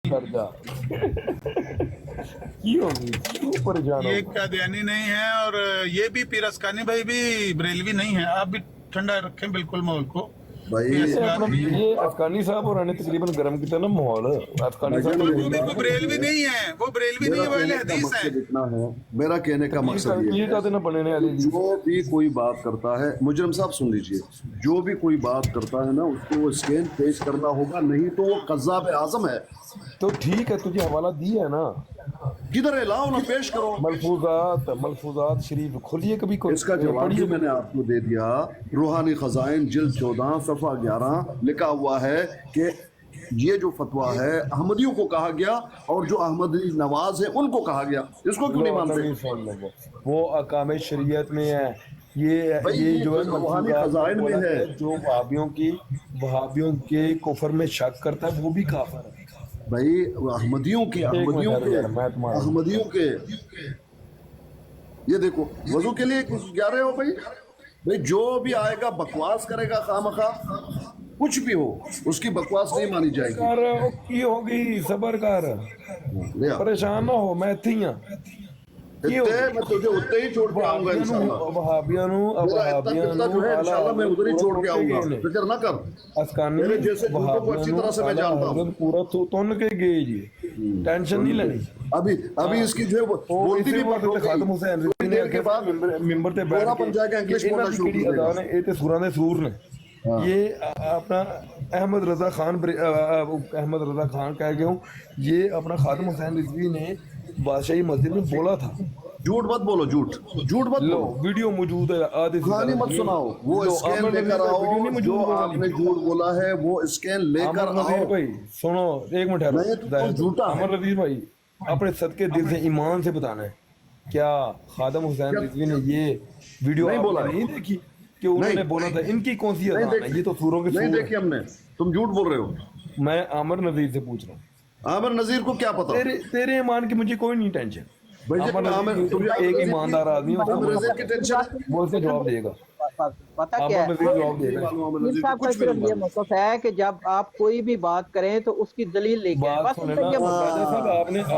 कर जा क्यों परेशान ये हो कादियानी नहीं है और ये भी पीर असकानी भाई भी बरेलवी नहीं है। आप भी ठंडा रखें बिल्कुल माहौल को। भाई ये ऐसी ये बात अपना नहीं है। ये अफगानी साहब और ने तकरीबन गर्म किया ना माहौल अफगानी भाईजान साहब वो भी कोई बरेलवी नहीं है, वो बरेलवी नहीं मेरा है, वो अहले कहने का हदीस है। मकसद इतना है, मेरा कहने का मकसद ये ये है, कहते ना बने ने अली जी जो भी कोई बात करता है, मुजरम साहब सुन लीजिए, जो भी कोई बात करता है ना उसको वो स्कैन पेश करना होगा, नहीं तो वो कज़्ज़ाब आज़म है। तो ठीक है तुझे हवाला दिया है ना किधर है, लाओ ना पेश करो। मलफूजात शरीफ खोलिए कभी कोई इसका जवाब भी मैंने आपको दे दिया। रूहानी खजाइन जिल्द 14 सफ़ा 11 लिखा हुआ है कि ये जो फतवा है अहमदियों को कहा गया और जो अहमदी नवाज है उनको कहा गया। इसको क्यों नहीं मानते? वो अकाम शरीयत में है भाई ये जो है रूहानी खजाइन में है। जो वहाबियों के कुफर में शक करता है वो भी काफिर है भाई अहमदियों के ये देखो वजू के लिए कुछ जा रहे हो भाई जो भी आएगा बकवास करेगा खामखा, कुछ भी हो उसकी बकवास नहीं मानी जाएगी। कर की होगी सबर कर ले आ। परेशान ना हो मैं थी मैं तुझे उतने ही छोड़ के आऊंगा इंशाल्लाह। मेरा इतना कितना जो है इंशाल्लाह मैं उधर ही छोड़ के आऊंगा, फिक्र ना कर। मेरे जैसे झूठों को अच्छी तरह से मैं जानता हूँ। पूरा तुन के गए जी टेंशन नहीं लेनी। अभी इसकी जो है बोलती भी बंद हो गई। खातम हुसैन रिजवी ने के बाद मिंबर ते बैठ पूरा बन जाएगा, इंग्लिश बोलना शुरू कर देगा। अदा ने ये ते सूरा दे सूर ने ये अपना अहमद रजा खान कह गया हूँ, ये अपना खातम हुसैन रिजवी ने बादशाही मस्जिद में बोला था। झूठ मत बोलो, झूठ मत लो बोलो। वीडियो मौजूद है आधे से कहानी ज्यादा मत सुनाओ, वो लो, स्कैन अमर लेकर नज़ीर का वीडियो आओ। नहीं जो मौजूद होगा आपने झूठ बोला है वो स्कैन लेकर अमर नज़ीर आओ। भाई सुनो एक मिनट नहीं तो तुम झूठा है। अमर नज़ीर भाई अपने सदके दिल से ईमान से बताना है क्या खादम हुसैन रिजवी ने ये वीडियो नहीं बोला नहीं देखी कि उन्होंने नहीं। बोला था इनकी कौन सी नहीं अजान है, ये तो सूरों के नहीं सूर देखी हमने, तुम झूठ बोल रहे हो। हैं। मैं आमिर नज़ीर से पूछ रहा हूँ, आमिर नज़ीर को क्या पता? तेरे ईमान की मुझे कोई नहीं टेंशन। भाई आमिर नज़ीर तुम एक ईमानदार आदमी है, आमिर नज़ीर की टेंशन है। वो उसका जवाब देगा। पता क्या आमिर है, नज़ीर जवाब देगा। आमिर मीर नज़ीर साहब को का कुछ भी सिर्फ नहीं ये मालूम। मौक़िफ़ है कि जब आप कोई भी बात करें तो उसकी दलील लेके आएं। बात बस सुने उनका ना ये मौक़िफ़ साहब,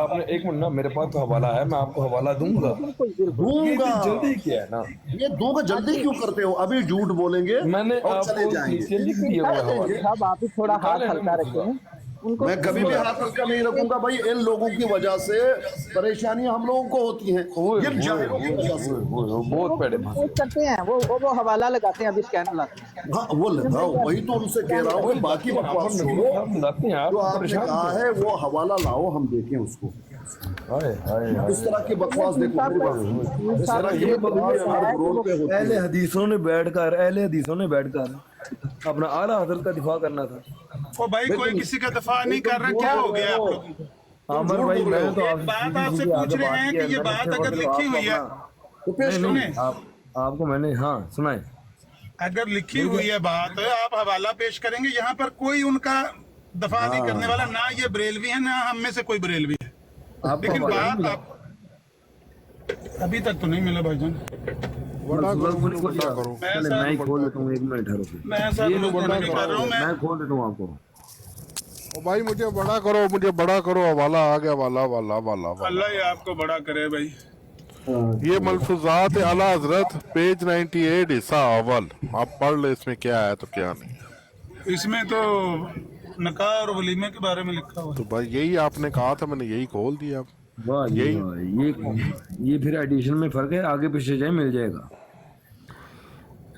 आपने एक मिनट ना, मेरे पास तो हवाला है, मैं आपको हवाला दूंगा। है। बिल्कुल बिल्कुल। ये दूंगा। जल्दी क्या है ना, ये दूंगा, जल्दी क्यों करते हो? अभी झूठ बोलेंगे मैंने और चले आपको जाएंगे। नीचे लिख दिया हुआ है हवाला। साहब आप भी थोड़ा हाथ हल्का रखें उनको। मैं कभी भी हाथ हल्का नहीं रखूंगा भाई। इन लोगों की वजह से परेशानियां हम लोगों को होती हैं, ये जाहिलों की वजह से। बहुत पेड़े वो करते हैं, वो हवाला लगाते हैं, अभी स्कैन लाते हैं। हाँ वो लगाओ, वही तो उनसे कह रहा हूँ। बाकी बकवास छोड़ो, लगाते हैं जो आप आपने परेशान कहा है वो हवाला लाओ, हम देखें उसको। हाय हाय इस तरह की बकवास देखो मेरी बात। इस तरह की ये बकवास हर ग्रोह पे होती अहले है। हदीसों ने बैठकर अपना आला हजरत का दिफा करना था। ओ भाई कोई किसी का दफा नहीं कर रहा, क्या हो गया आप लोग? आमिर भाई मैं तो एक बात आपसे पूछ रहे हैं कि ये बात अगर लिखी हुई है तो पेश करो। सुने, आपको मैंने हाँ सुनाए, अगर लिखी हुई है बात आप हवाला पेश करेंगे। यहाँ पर कोई उनका दफा नहीं करने वाला, ना ये बरेलवी है ना हम में से कोई बरेलवी है। आपको लेकिन हवाला बात नहीं आप अभी तक तो नहीं मिला भाईजान। मैं ही खोल देता हूँ, एक मिनट ठहरो। मैं ऐसा ये नहीं बड़ा कर रहा हूँ मैं। मैं खोल देता हूँ आपको। ओ भाई मुझे बड़ा करो, हवाला आ गया, वाला। अल्लाह ही आपको बड़ा करे भाई। ये मलफूजात आला हजरत पेज 98 हिस्सा अव्वल, आप पढ़ ले इसमें क्या है तो क्या नहीं। इसमें तो नकाह और वलीमे के बारे में लिखा हुआ है। तो भाई यही आपने कहा था, मैंने यही खोल दिया। वाह जी यही- वाह, ये फिर एडिशन में फर्क है, आगे पीछे जाए मिल जाएगा।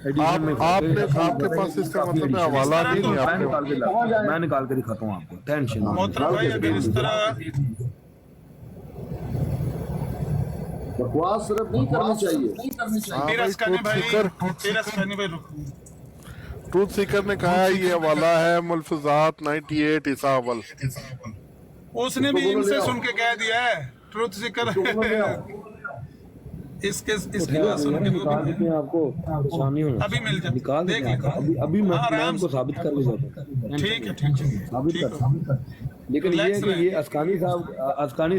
एडिशन में फर्क है, आपके पास इसका काफी मतलब एडिशन है हवाला है। नहीं है मैं आपके निकाल के दिखाता हूँ आपको, टेंशन ना लो। मोहतरम भाई अगर इस तरह बकवास सिर्फ नहीं करनी चाहिए। हाँ तेरा भाई, स्कानी भाई ट्रूथ रुक। सीकर ने कहा है ये हवाला है मलफूजात 98 हिस्सा अव्वल। उसने भी इनसे सुन के कह दिया है ट्रूथ सीकर। इसके बात सुन के वो निकाल भी देते हैं आपको, परेशानी हो अभी मिल जाए। निकाल देख देते हैं। अभी मैं आराम आपको साबित कर ले जाता हूँ। ठीक है साबित कर, लेकिन ये है कि ये अस्कानी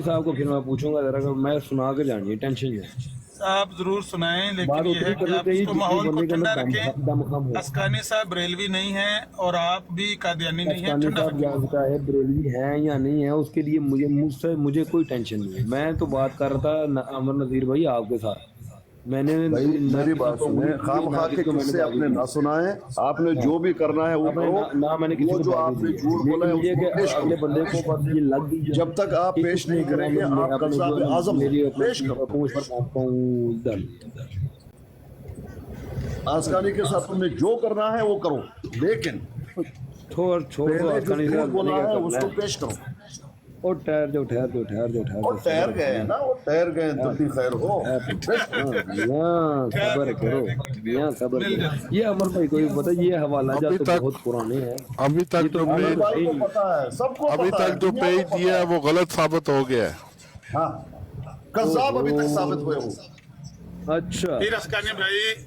साहब को फिर मैं पूछूंगा जरा, मैं सुना के जानिए, टेंशन नहीं है। आप जरूर सुनाएं, बात लेकिन ये है उतनी कि करनी आप चाहिए इसको जितनी माहौल को बंदे के ठंडा अंदर रखें। दम कम हो। अस्कानी साहब बरेलवी नहीं है और आप भी कादियानी नहीं है, अस्कानी ठंडा साहब रखें। जानता है बरेलवी हैं या नहीं है, उसके लिए मुझे कोई टेंशन नहीं है। मैं तो बात कर रहा था अमर नज़ीर भाई आपके साथ। मैंने भाई मेरी बात सुने, खामखा के किस्से अपने ना सुनाए। आपने जो भी करना है वो करो। ना मैंने किसी वो को जो बात आपने नहीं दी झूठ है। बोला है लेकिन ये उसको कि पेश अगले करो। बंदे को बस ये लग गई जब तक आप कि पेश उसने नहीं करेंगे अपने- आप अपने कज़्ज़ाब जो आज़म मेरी हो। पेश करो। पूंछ पर पहुंचता हूं इधर। आस्कानी के साथ तुमने जो करना है वो करो, लेकिन छोड़ छोड़ दो पहले जो अस्कानी झूठ साहब बोला क्या है करना उसको है। पेश करो। और ठहर जाओ और ठहर गए हैं ना, वो ठहर गए हैं, तब भी खैर हो। सबर करो, यहाँ सबर करो। ये अमर भाई को भी पता है, ये हवाला अभी जात तो तक- बहुत पुराने हैं। अभी तक ये तो जो अमर पेज भाई को पता है, सबको अभी पता है, तक जो दुनिया पेज को पता दिया है वो गलत साबित हो गया है। हाँ, कज़्ज़ाब अभी तक साबित हुए हो। अच्छा फिर अस्कानी भाई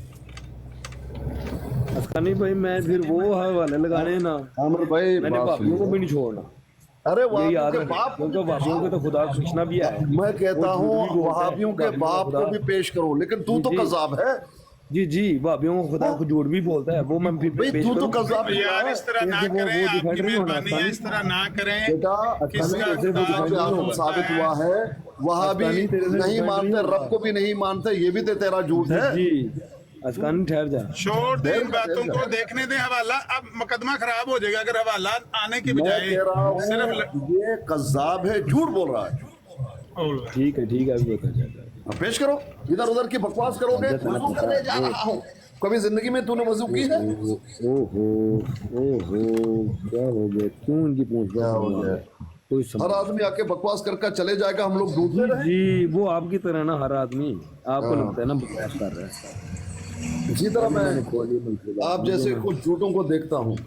अस्कानी भाई, मैं फिर वो हवाले लगाने ना, आमिर भाई मैंने बात भाभीियों को सुनिए। भी नहीं छोड़ना। अरे ये वहाबियों याद के रखें, बाप क्योंकि भाभीयों को तो खुदा कृष्णा भी है। मैं कहता वो हूँ झूठ भी बोलता है, वहाबियों के भाभीयों को बाप को खुदा- भी पेश करो, लेकिन तू तो जी। कज़्ज़ाब है जी भाभीयों को खुदा को झूठ भी बोलता है, वो मैं फिर भाई। पेश तू तो करूं। कज़्ज़ाब ही यार है इस तरह ना वो करें, आपकी डिफेंडर नहीं होना मेहरबानी है, इस तरह ना करें। बेटा। किसका असल में खुदा जो झूठ आज बोलता साबित है? हुआ है वहाँ भी अस्कानी तेरे से नहीं डिफेंड मानते, नहीं रब होगा। को भी नहीं मानते, ये भी तो तेरा झूठ है। जी अस्कानी ठहर जा। छोड़ दे इन देख- बातों देख- को, देखने दे हवाला। अब मुकदमा खराब हो जाएगा अगर हवाला आने की मैं बजाय कह रहा सिर्फ हूँ ये कज़्ज़ाब है, झूठ बोल रहा है। ठीक है अभी बता जाता है। अब पेश करो, इधर उधर की बकवास करोगे। वजू करने जा रहा हूँ। कभी जिंदगी में तूने वजू की है? ओहो क्या हो गया, क्यों इनकी पूछ क्या हो गया? कोई हर समझ। आदमी आके बकवास करके चले जाएगा, हम लोग ढूंढते रहे। जी वो आपकी तरह ना, हर आदमी आपको लगता है ना बकवास कर रहा है। इसी तरह मैं खोलिए मंसूबा। आप जैसे कुछ झूठों को देखता हूँ।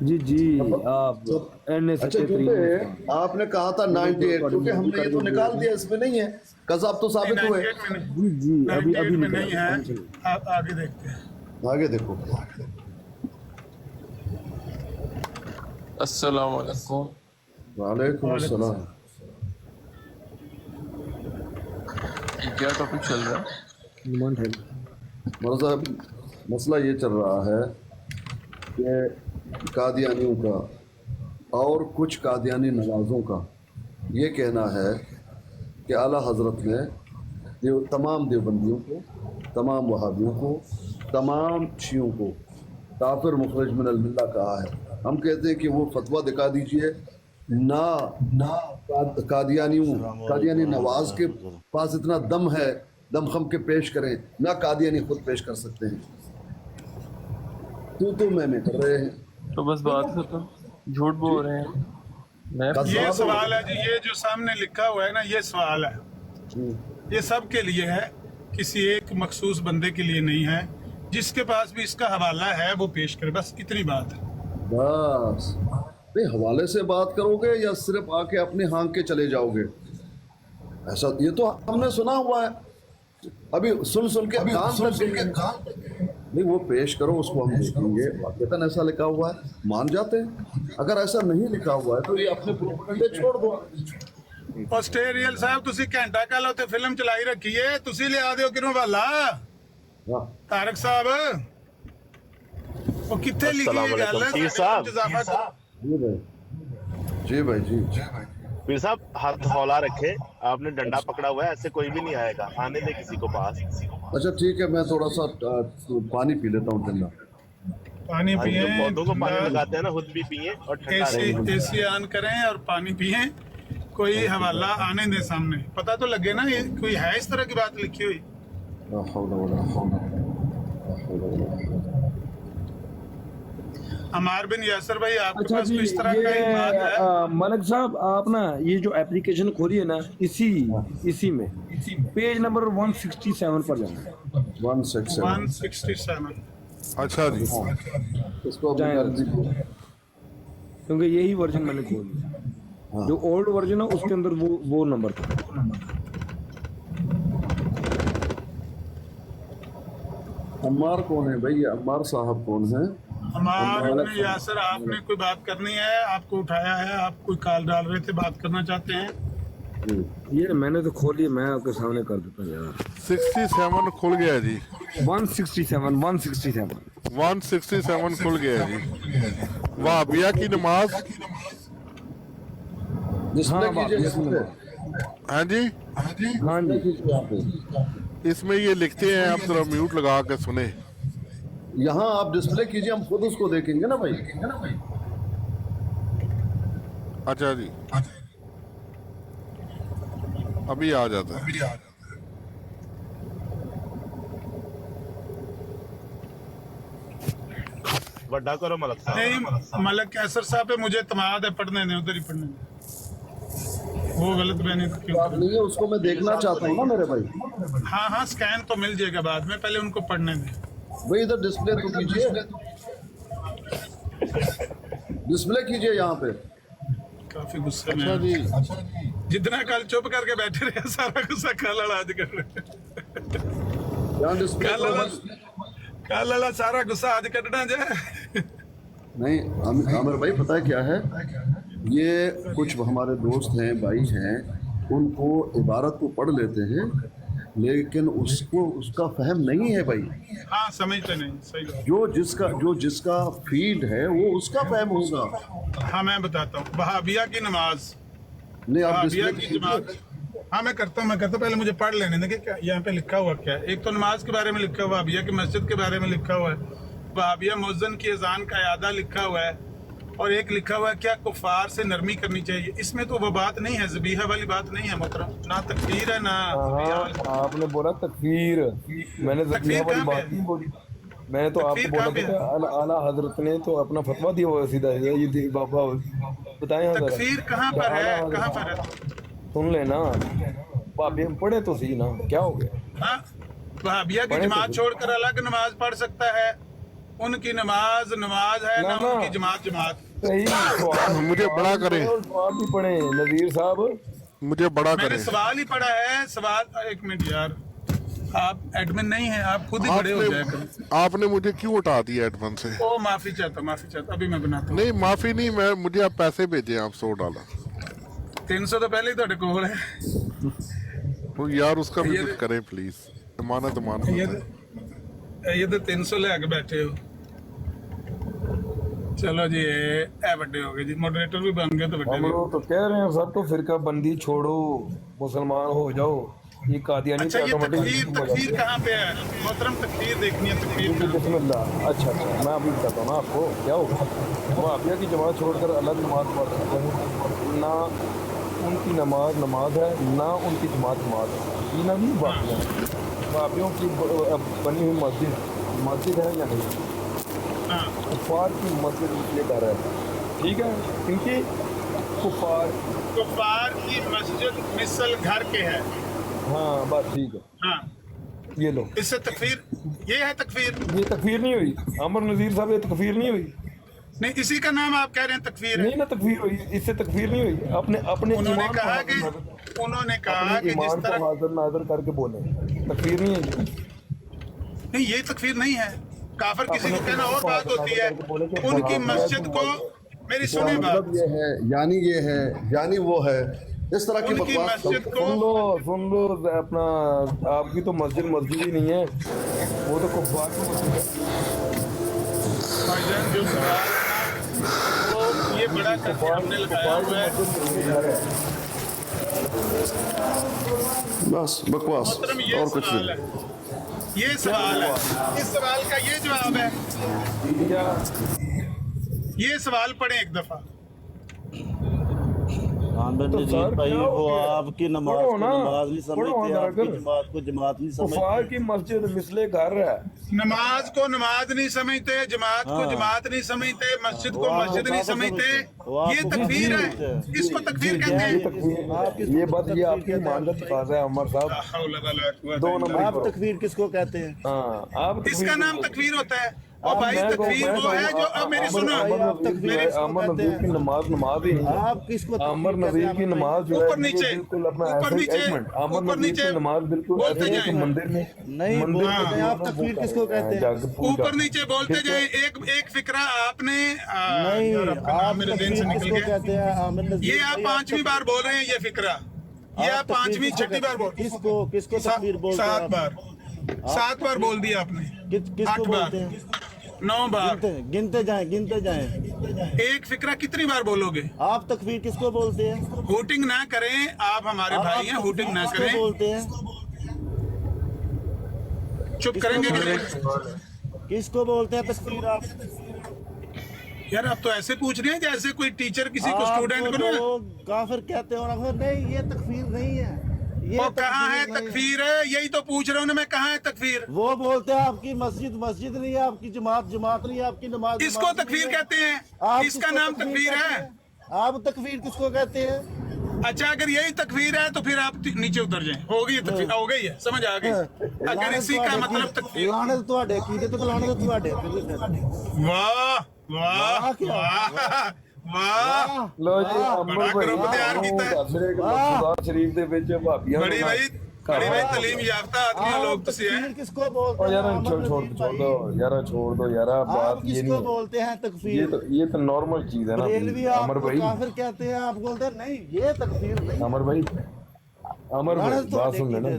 जी आप एन अच्छा झूठे आपने कहा था 98, क्योंकि हमने ये तो निकाल दिया, इसमें नहीं है। कज़्ज़ाब तो साबित हुए। 98 में नहीं, जी अभी 98 में नहीं निकला। है। आप आगे देखते हैं। आगे देखो। अस्सलाम वालेकुम। वालेकुम अस्सलाम। ये क्या टॉपिक चल रहा है? नुमान ठहर। मौलाना साहब, मसला ये चल रहा है कि कादियानियों का और कुछ कादियानी नवाज़ों का ये कहना है कि आला हज़रत ने तमाम देवबंदियों को, तमाम वहाबियों को, तमाम शियों को काफिर मुखरज मिन अल मिल्ला कहा है। हम कहते हैं कि वो फतवा दिखा दीजिए ना कादियानी नवाज के पास इतना दम है, दमखम के पेश करें, ना कादियानी खुद पेश कर सकते हैं। तू मैं कर रहे हैं। तो बस बात खत्म, झूठ बोल रहे हैं। मैं ये सवाल है जी, ये जो सामने लिखा हुआ है ना, ये सवाल है, ये सब के लिए है, किसी एक मखसूस बंदे के लिए नहीं है। जिसके पास भी इसका हवाला है वो पेश करे, बस इतनी बात है। बस नहीं, हवाले से बात करोगे या सिर्फ आके अपने हाँक के चले जाओगे? ऐसा ये तो हमने सुना हुआ है, अभी सुन के नहीं, वो पेश करो, उसको हम देखेंगे। वाक़तन ऐसा लिखा हुआ है, मान जाते हैं। अगर ऐसा नहीं लिखा हुआ है तो ये अपने प्रोपेगेंडे छोड़ दो। ਆਸਟ੍ਰੇਲੀਅਲ ਸਾਹਿਬ ਤੁਸੀਂ ਘੰਟਾ ਕਾਲ ਉੱਤੇ ਫਿਲਮ ਚਲਾਈ ਰੱਖੀ ਏ, ਤੁਸੀਂ ਲਿਆ ਦਿਓ ਕਿਹਨੂੰ ਹਵਾਲਾ? हाँ, ਤਾਰਕ ਸਾਹਿਬ ਉਹ ਕਿੱਥੇ ਲਿਖੀ ਇਹ ਗੱਲ ਹੈ? ਪੀਰ ਸਾਹਿਬ। जी भाई, जी भाई, जी पीर साहब हाथ हौला रखे, आपने डंडा पकड़ा हुआ है, ऐसे कोई भी नहीं आएगा, आने दे किसी को पास। अच्छा ठीक है, मैं थोड़ा सा पानी पी लेता हूँ ठंडा। पानी आज पिए, जो पौधों को पानी लगाते हैं ना, खुद भी पिए और ठंडा रहे। एसी ऑन करें और पानी पिए। कोई हवाला आने दे सामने, पता तो लगे ना ये कोई है इस तरह की बात लिखी हुई। ला हौला वला कुव्वता ला हौला वला कुव्वता। अमार बिन यासर भाई, आपके अच्छा पास जी, कोई इस तरह का एक बात है? ये मलक साहब आप ना ये जो एप्लीकेशन खोलिए ना, इसी में पेज नंबर 167 पर जाना। 167 167। अच्छा जी, इसको अपनी जाएं। मर्जी को। क्योंकि यही वर्जन मैंने खोल लिया, जो ओल्ड वर्जन है उसके अंदर वो नंबर था। अम्मार कौन है भाई? अम्मार साहब कौन है? अमार बिन यासर, आपने कोई बात करनी है? आपको उठाया है, आप कोई कॉल डाल रहे थे, बात करना चाहते हैं? ये मैंने तो खोली, मैं आपके सामने कर देता हूँ यार। 67 खुल गया जी, 167 167 खुल गया जी। वहाबिया की नमाज, डिस्प्ले हाँ, कीजिए, डिस्प्ले हाँ जी, हाँ जी। कीजिए यहाँ पे। इसमें ये लिखते हैं, आप जरा म्यूट लगा के सुने। यहाँ आप डिस्प्ले कीजिए, हम खुद उसको देखेंगे ना भाई। अच्छा जी, अभी आ जाता है। वड्डा करो मलक साहब। नहीं, मलक कैसर साहब पे मुझे तमाद है, पढ़ने नहीं, उधर ही पढ़ने नहीं। वो गलत मैंने क्यों बात नहीं है, उसको मैं देखना चाहता हूँ ना मेरे भाई। हाँ हाँ, स्कैन तो मिल जाएगा बाद में, पहले उनको पढ़ने दें। भाई इधर डिस्प्ले तो कीजिए, डिस्प्ले कीजिए यहाँ पे। काफी गुस्से में अच्छा है। जी, जितना कल चुप करके बैठे रहे, सारा गुस्सा कल आज कर रहे। यहाँ डिस्प्ले कल वाला सारा गुस्सा आज कटना जाए। नहीं, आमिर भाई पता है क्या है, ये कुछ हमारे दोस्त हैं, भाई हैं, उनको इबारत को पढ़ लेते हैं लेकिन उसको उसका फहम नहीं है भाई। हाँ, समझते नहीं, सही बात। जो जिसका फील्ड है वो उसका फहम होगा। हाँ, मैं बताता हूँ। वहाबिया की नमाज, नहीं आप वहाबिया डिस्प्ले की जमात। हाँ, मैं करता हूँ, पहले मुझे पढ़ लेने दें कि क्या यहाँ पे लिखा हुआ क्या है। एक तो नमाज के बारे में लिखा हुआ, वहाबिया की मस्जिद के बारे में लिखा हुआ है, वहाबिया मुअज्जिन की अजान का यादा लिखा हुआ है, और एक लिखा हुआ है क्या कुफार से नरमी करनी चाहिए। इसमें तो वो बात नहीं है, ज़बीहा वाली बात नहीं है मोहतरम, ना तकफीर है ना ज़बीहा हाँ, वाली। आपने बोला तकफीर, मैंने तकफीर ज़बीहा वाली कहाँ पे बात है? नहीं बोली। मैंने तो आपको तकफीर बोला कहाँ पे था कि आला हजरत ने तो अपना फतवा दिया हुआ है सीधा, ये बाबा बताएं जरा। तकफीर कहाँ पर है, कहाँ पर है? सुन लेना, भाभी हम पढ़े तो सी ना, क्या हो गया। हाँ, वहाबिया की पढ़े तो जमात सही। छोड़कर अलग नमाज पढ़ सकता है। उनकी नमाज नमाज है ना, ना, ना। उनकी जमात जमात। सही सवाल, मुझे बड़ा करें, आप भी पढ़े नजीर साहब। मुझे बड़ा मैंने करें। सवाल ही पढ़ा है, सवाल। एक मिनट यार, आप एडमिन नहीं है, आप खुद ही खड़े हो जाया करें। आपने मुझे क्यों उठा दिया एडमन से? ओ, माफी चाहता, अभी मैं बनाता हूँ। नहीं माफी नहीं, मैं मुझे आप पैसे भेजे, आप $100। 300 तो पहले ही तो कोल है। तो यार उसका भी ये- कुछ करें प्लीज, अमानत ये अमानत। तो 300 ले आके बैठे हो। चलो जी, ए बड़े हो गए जी, मॉडरेटर भी बन गए तो बड़े हम भी। लोग तो कह रहे हैं सब तो फिरका बंदी छोड़ो, मुसलमान हो जाओ, ये कादियानी अच्छा, ये ऑटोमेटिक तकफीर कहाँ पे है मोहतरम? तकफीर देखनी है, तकफीर कहाँ पे? बिस्मिल्लाह। अच्छा, मैं अभी बताता हूँ ना आपको क्या होगा। वहाबिया की जमात छोड़कर अलग नमाज पढ़ सकते हैं, ना उनकी नमाज है, ना उनकी जमात है, तीन भी बात है। वहाबियों की बनी हुई मस्जिद है या नहीं, हाँ, कुफार की मस्जिद ये कर रहा है, ठीक है, क्योंकि कुफार, कुफार की मस्जिद मिसल घर के है। हाँ बस ठीक है, हाँ, ये लो, इससे तकफीर, ये है तकफीर। ये तकफीर नहीं हुई अमर नज़ीर साहब, ये तकफीर नहीं हुई। नहीं, इसी का नाम आप कह रहे हैं तकफीर है। नहीं ना, तकफीर हुई, इससे तकफीर नहीं हुई। अपने उन्होंने ईमान कहा को कि जिस ईमान को तरह, हाजिर नाजर करके बोले, तकफीर नहीं है। नहीं, ये तकफीर नहीं है। काफिर किसी को कहना और बात होती है। उनकी मस्जिद को, मेरी सुने बात, मतलब ये है, यानी वो है, इस तरह की उनकी बकवास। मस्जिद को, सुन लो अपना, आपकी तो मस्जिद ही नहीं है, वो तो कुफार की मस्जिद है। भाईजान जो सवाल है ना, वो ये बड़ा करके हमने लगाया हुआ है। बस बकवास मोहतरम, ये और कुछ सवाल नहीं। है, ये सवाल है, इस सवाल का ये जवाब है। क्या ये सवाल पढ़े एक दफा। आमिर तो नजीर सर भाई, क्या हो वो गया? आपकी नमाज पढ़ो को ना, नमाज नहीं पढ़ो समझते, ना, आपकी अगर जमात को जमात नहीं कुफार समझते। की मस्जिद मिसले घर है। नमाज को नमाज नहीं समझते, जमात को हाँ। जमात नहीं समझते, मस्जिद को वो मस्जिद नहीं आपको समझते। वो ये आपको तकफीर है, समझते हैं। इसको तकफीर जी, कहते ये हैं। तकफीर, ये बात, ये आपकी ईमान का तकाजा है अमर साहब। ला हौला वला कुव्वता दो इल्ला नंबर आप तकफीर किसको कहते हैं? हाँ, आप इसका नाम तकफीर होता है। और आप भाई मैं तकफीर वो है जो, अब मेरी सुनो, अमर नज़ीर की नमाज ही नहीं है। आप किसको तकफीर अमर कहते नज़ीर हैं? की नमाज जो है ऊपर नीचे, बिल्कुल अपना ऊपर ऐसे नीचे, एक मिनट, अमर ऊपर नज़ीर नीचे की नमाज बिल्कुल बोलते ऐसे है कि जाएं। मंदिर में, नहीं, मंदिर बोलते में जाएं, आप तकफीर किसको कहते हैं? जाकर पूजा। ऊपर नीचे बोलते जाए। एक फिक्रा आपने नहीं, यार, आपका नाम आप मेरे तकफीर दिन से निकल किसको गया। कहते हैं? आमिर नजीर ये आप भाई, 5वीं बार बोल रहे हैं ये फिक्रा। ये आप पांचवी छठी बार बोल किसको तकफीर बोलते हैं आप? 7 बार बोल दिया आपने। किसको 8 बार, बोलते हैं? 9 बार। गिनते जाएं। एक फिक्रा कितनी बार बोलोगे? आप तकफीर किसको बोलते हैं? हुटिंग ना करें, आप हमारे भाई हैं, हुटिंग ना किसको करें। बोलते हैं? चुप करेंगे कि नहीं? किसको बोलते हैं तकफीर आप? यार आप तो ऐसे पूछ रहे हैं जैसे कोई टीचर किसी को स्टूडेंट को ना। तो काफिर कहते हो ना, नहीं ये तकफीर नहीं है, ये वो कहाँ है तकफीर नहीं तकफीर है? यही तो पूछ रहा हूँ ना मैं, कहाँ है तकफीर? वो बोलते हैं आपकी मस्जिद नहीं है, आपकी जमात नहीं है, आपकी नमाज इसको जमात तकफीर नहीं है। कहते हैं, आप इसका किसको नाम तकफीर कहते है। हैं? आप तकफीर किसको कहते हैं? अच्छा अगर यही तकफीर है तो फिर आप नीचे उतर जाएं। हो गई है तकफीर, हो गई है, समझ आ गई। अगर इसी का मतलब तकफीर। लानत ਤੁਹਾਡੇ ਕੀਤੇ तो लानत ਤੁਹਾਡੇ वाह वाह क्या? वाह वाह, लो जी अमर बड़ा भाई ग्रुप तैयार कीता है। ਦਸਰੇ ਕਿ ਮਸੂਦਾਤ ਸ਼ਰੀਫ ਦੇ ਵਿੱਚ ਭਾਬੀਆਂ बड़ी भाई तालीम याफ्ता आदमी लोग तो से हैं। तकफीर किसको बोलते और हैं? यार छोड़ दो यार, छोड़ दो यार, आप बात ये किसको नहीं है। बोलते हैं तकफीर? ये तो नॉर्मल चीज है ना बरेलवी अमर आपको भाई। काफिर कहते हैं, आप बोलते हैं नहीं ये तकफीर नहीं। अमर भाई लानत बात सुन लेना,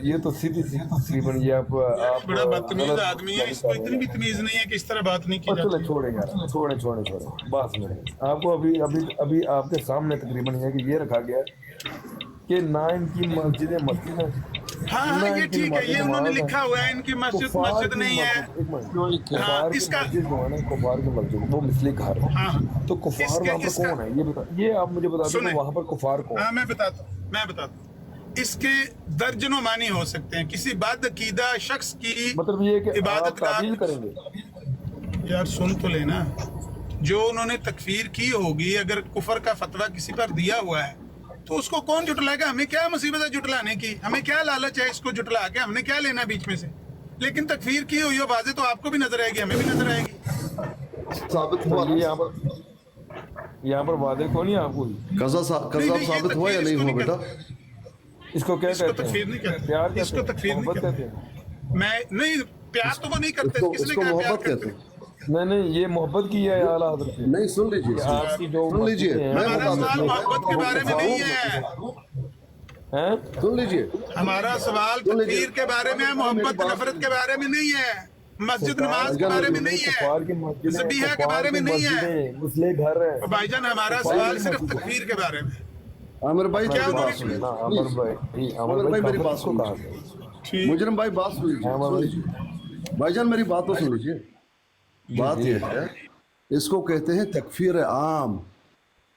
ये तो सीधी तकरीबन ये आप बड़ा बदतमीज आदमी है, इसको इतनी भी तमीज नहीं है कि इस तरह बात नहीं की चलो जाती। छोड़े यार, छोड़े बात सुने। आपको अभी आपके सामने तकरीबन ये कि ये रखा गया कि ना इनकी मस्जिद है। हाँ हाँ ये ठीक है, ये उन्होंने लिखा हुआ है इनकी मस्जिद नहीं है। हाँ, इसका- कुफार की मस्जिद वो मिसली घर है। हाँ तो कुफार वहाँ पर इसका- कौन है ये बता, ये आप मुझे बता दो सुने। कि वहाँ पर कुफार कौन है? हाँ मैं बताता हूँ। इसके दर्जनों मानी हो सकते हैं। किसी बदअकीदा शख्स की मतलब ये कि आप इबादत ताबील का, करेंगे। यार सुन तो लेना, जो उन्होंने तकफीर की होगी, अगर कुफर का फतवा किसी पर दिया हुआ है तो उसको कौन जुटलाएगा? हमें क्या मुसीबत है जुटलाने की? हमें क्या लालच है इसको जुटला के? हमने क्या लेना बीच में से? लेकिन तकफीर की हुई हो वाज़ेह तो आपको भी नजर आएगी, हमें भी नजर आएगी। साबित हुआ ये यहाँ पर वादे कौन है आपको? कज़ाब नहीं, साबित हुआ या तकफीर नहीं इसको हुआ नहीं बेटा? इसको क्या इसको कहते तकफीर हैं? नहीं कहते। प्यार कहते इसको हैं? तकफीर नहीं मोहब्बत कहते। कहते हैं? मैं नहीं, प्यार तो वो नहीं करते। इसको किसने इसको कहा प्यार मोहब्बत करते? कहते हैं। नहीं ये मोहब्बत की है आला हज़रत से। नहीं सुन लीजिए, आपकी जो सुन लीजिए, मस्जिदें हैं, मैं हमारा बता सवाल देता हूँ। मोहब्बत के बारे में नहीं है। हैं? सुन लीजिए, हमारा सवाल तकफीर के बारे में है, मोहब्बत नफरत के बारे में नहीं है। मस्जिद नमाज के बारे में नहीं है, कुफार की मस्जिदें, ज़बीहा के बारे में नहीं है। मुस्लिम घर है। तो भाईजान हमारा सवाल सिर्फ तकफीर के बारे में। आमिर भाई क्या मेरी बात उन्होंने- सुनिए। ना अमर भाई मेरी बात को सुनिए। कहा गया? ठीक, मुजरिम भाई बात सुन लीजिए, सुन लीजिए भाईजान, मेरी बात तो सुन लीजिए। बात यह है, इसको कहते हैं तकफीर आम।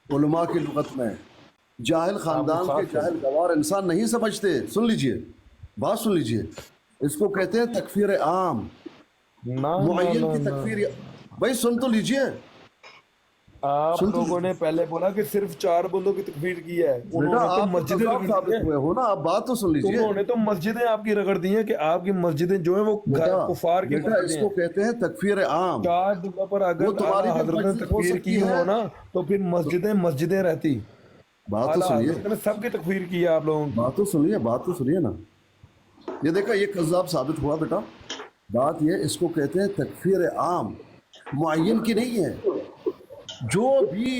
उलमा की लुगत में जाहिल खानदान के जाहिल गवार इंसान नहीं समझते। सुन लीजिए, बात सुन लीजिए। इसको कहते हैं तकफीर आम, ना मुअय्यन की तकफीर। भाई सुन तो लीजिए। आप सुन तो- लोगों ने पहले बोला कि सिर्फ 4 बंदों की तकफीर की है। बेटा उन्होंने तो आप मस्जिदें कज़ाब रगड़ दी साबित हैं। हुए हो ना, आप बात तो सुन लीजिए। उन्होंने तो मस्जिदें आपकी रगड़ दी हैं कि आपकी मस्जिदें जो है वो बेटा कुफार की बेटा मस्जिदें इसको हैं। कहते हैं तकफीर आम। 4 जगह पर वो अगर तुम्हारी आला भी हजरत ने मस्जिद हो तकफीर सकती की है। हो ना तो फिर मस्जिदें रहती। बात तो आला सुनिए, हजरत ने सबकी तकफीर की है आप लोगों की। बात तो सुनिए, बात तो सुनिए ना। ये देखा, ये कज़ाब साबित हुआ बेटा। बात ये, इसको कहते हैं तकफीर आम, मुअय्यन की नहीं है। जो भी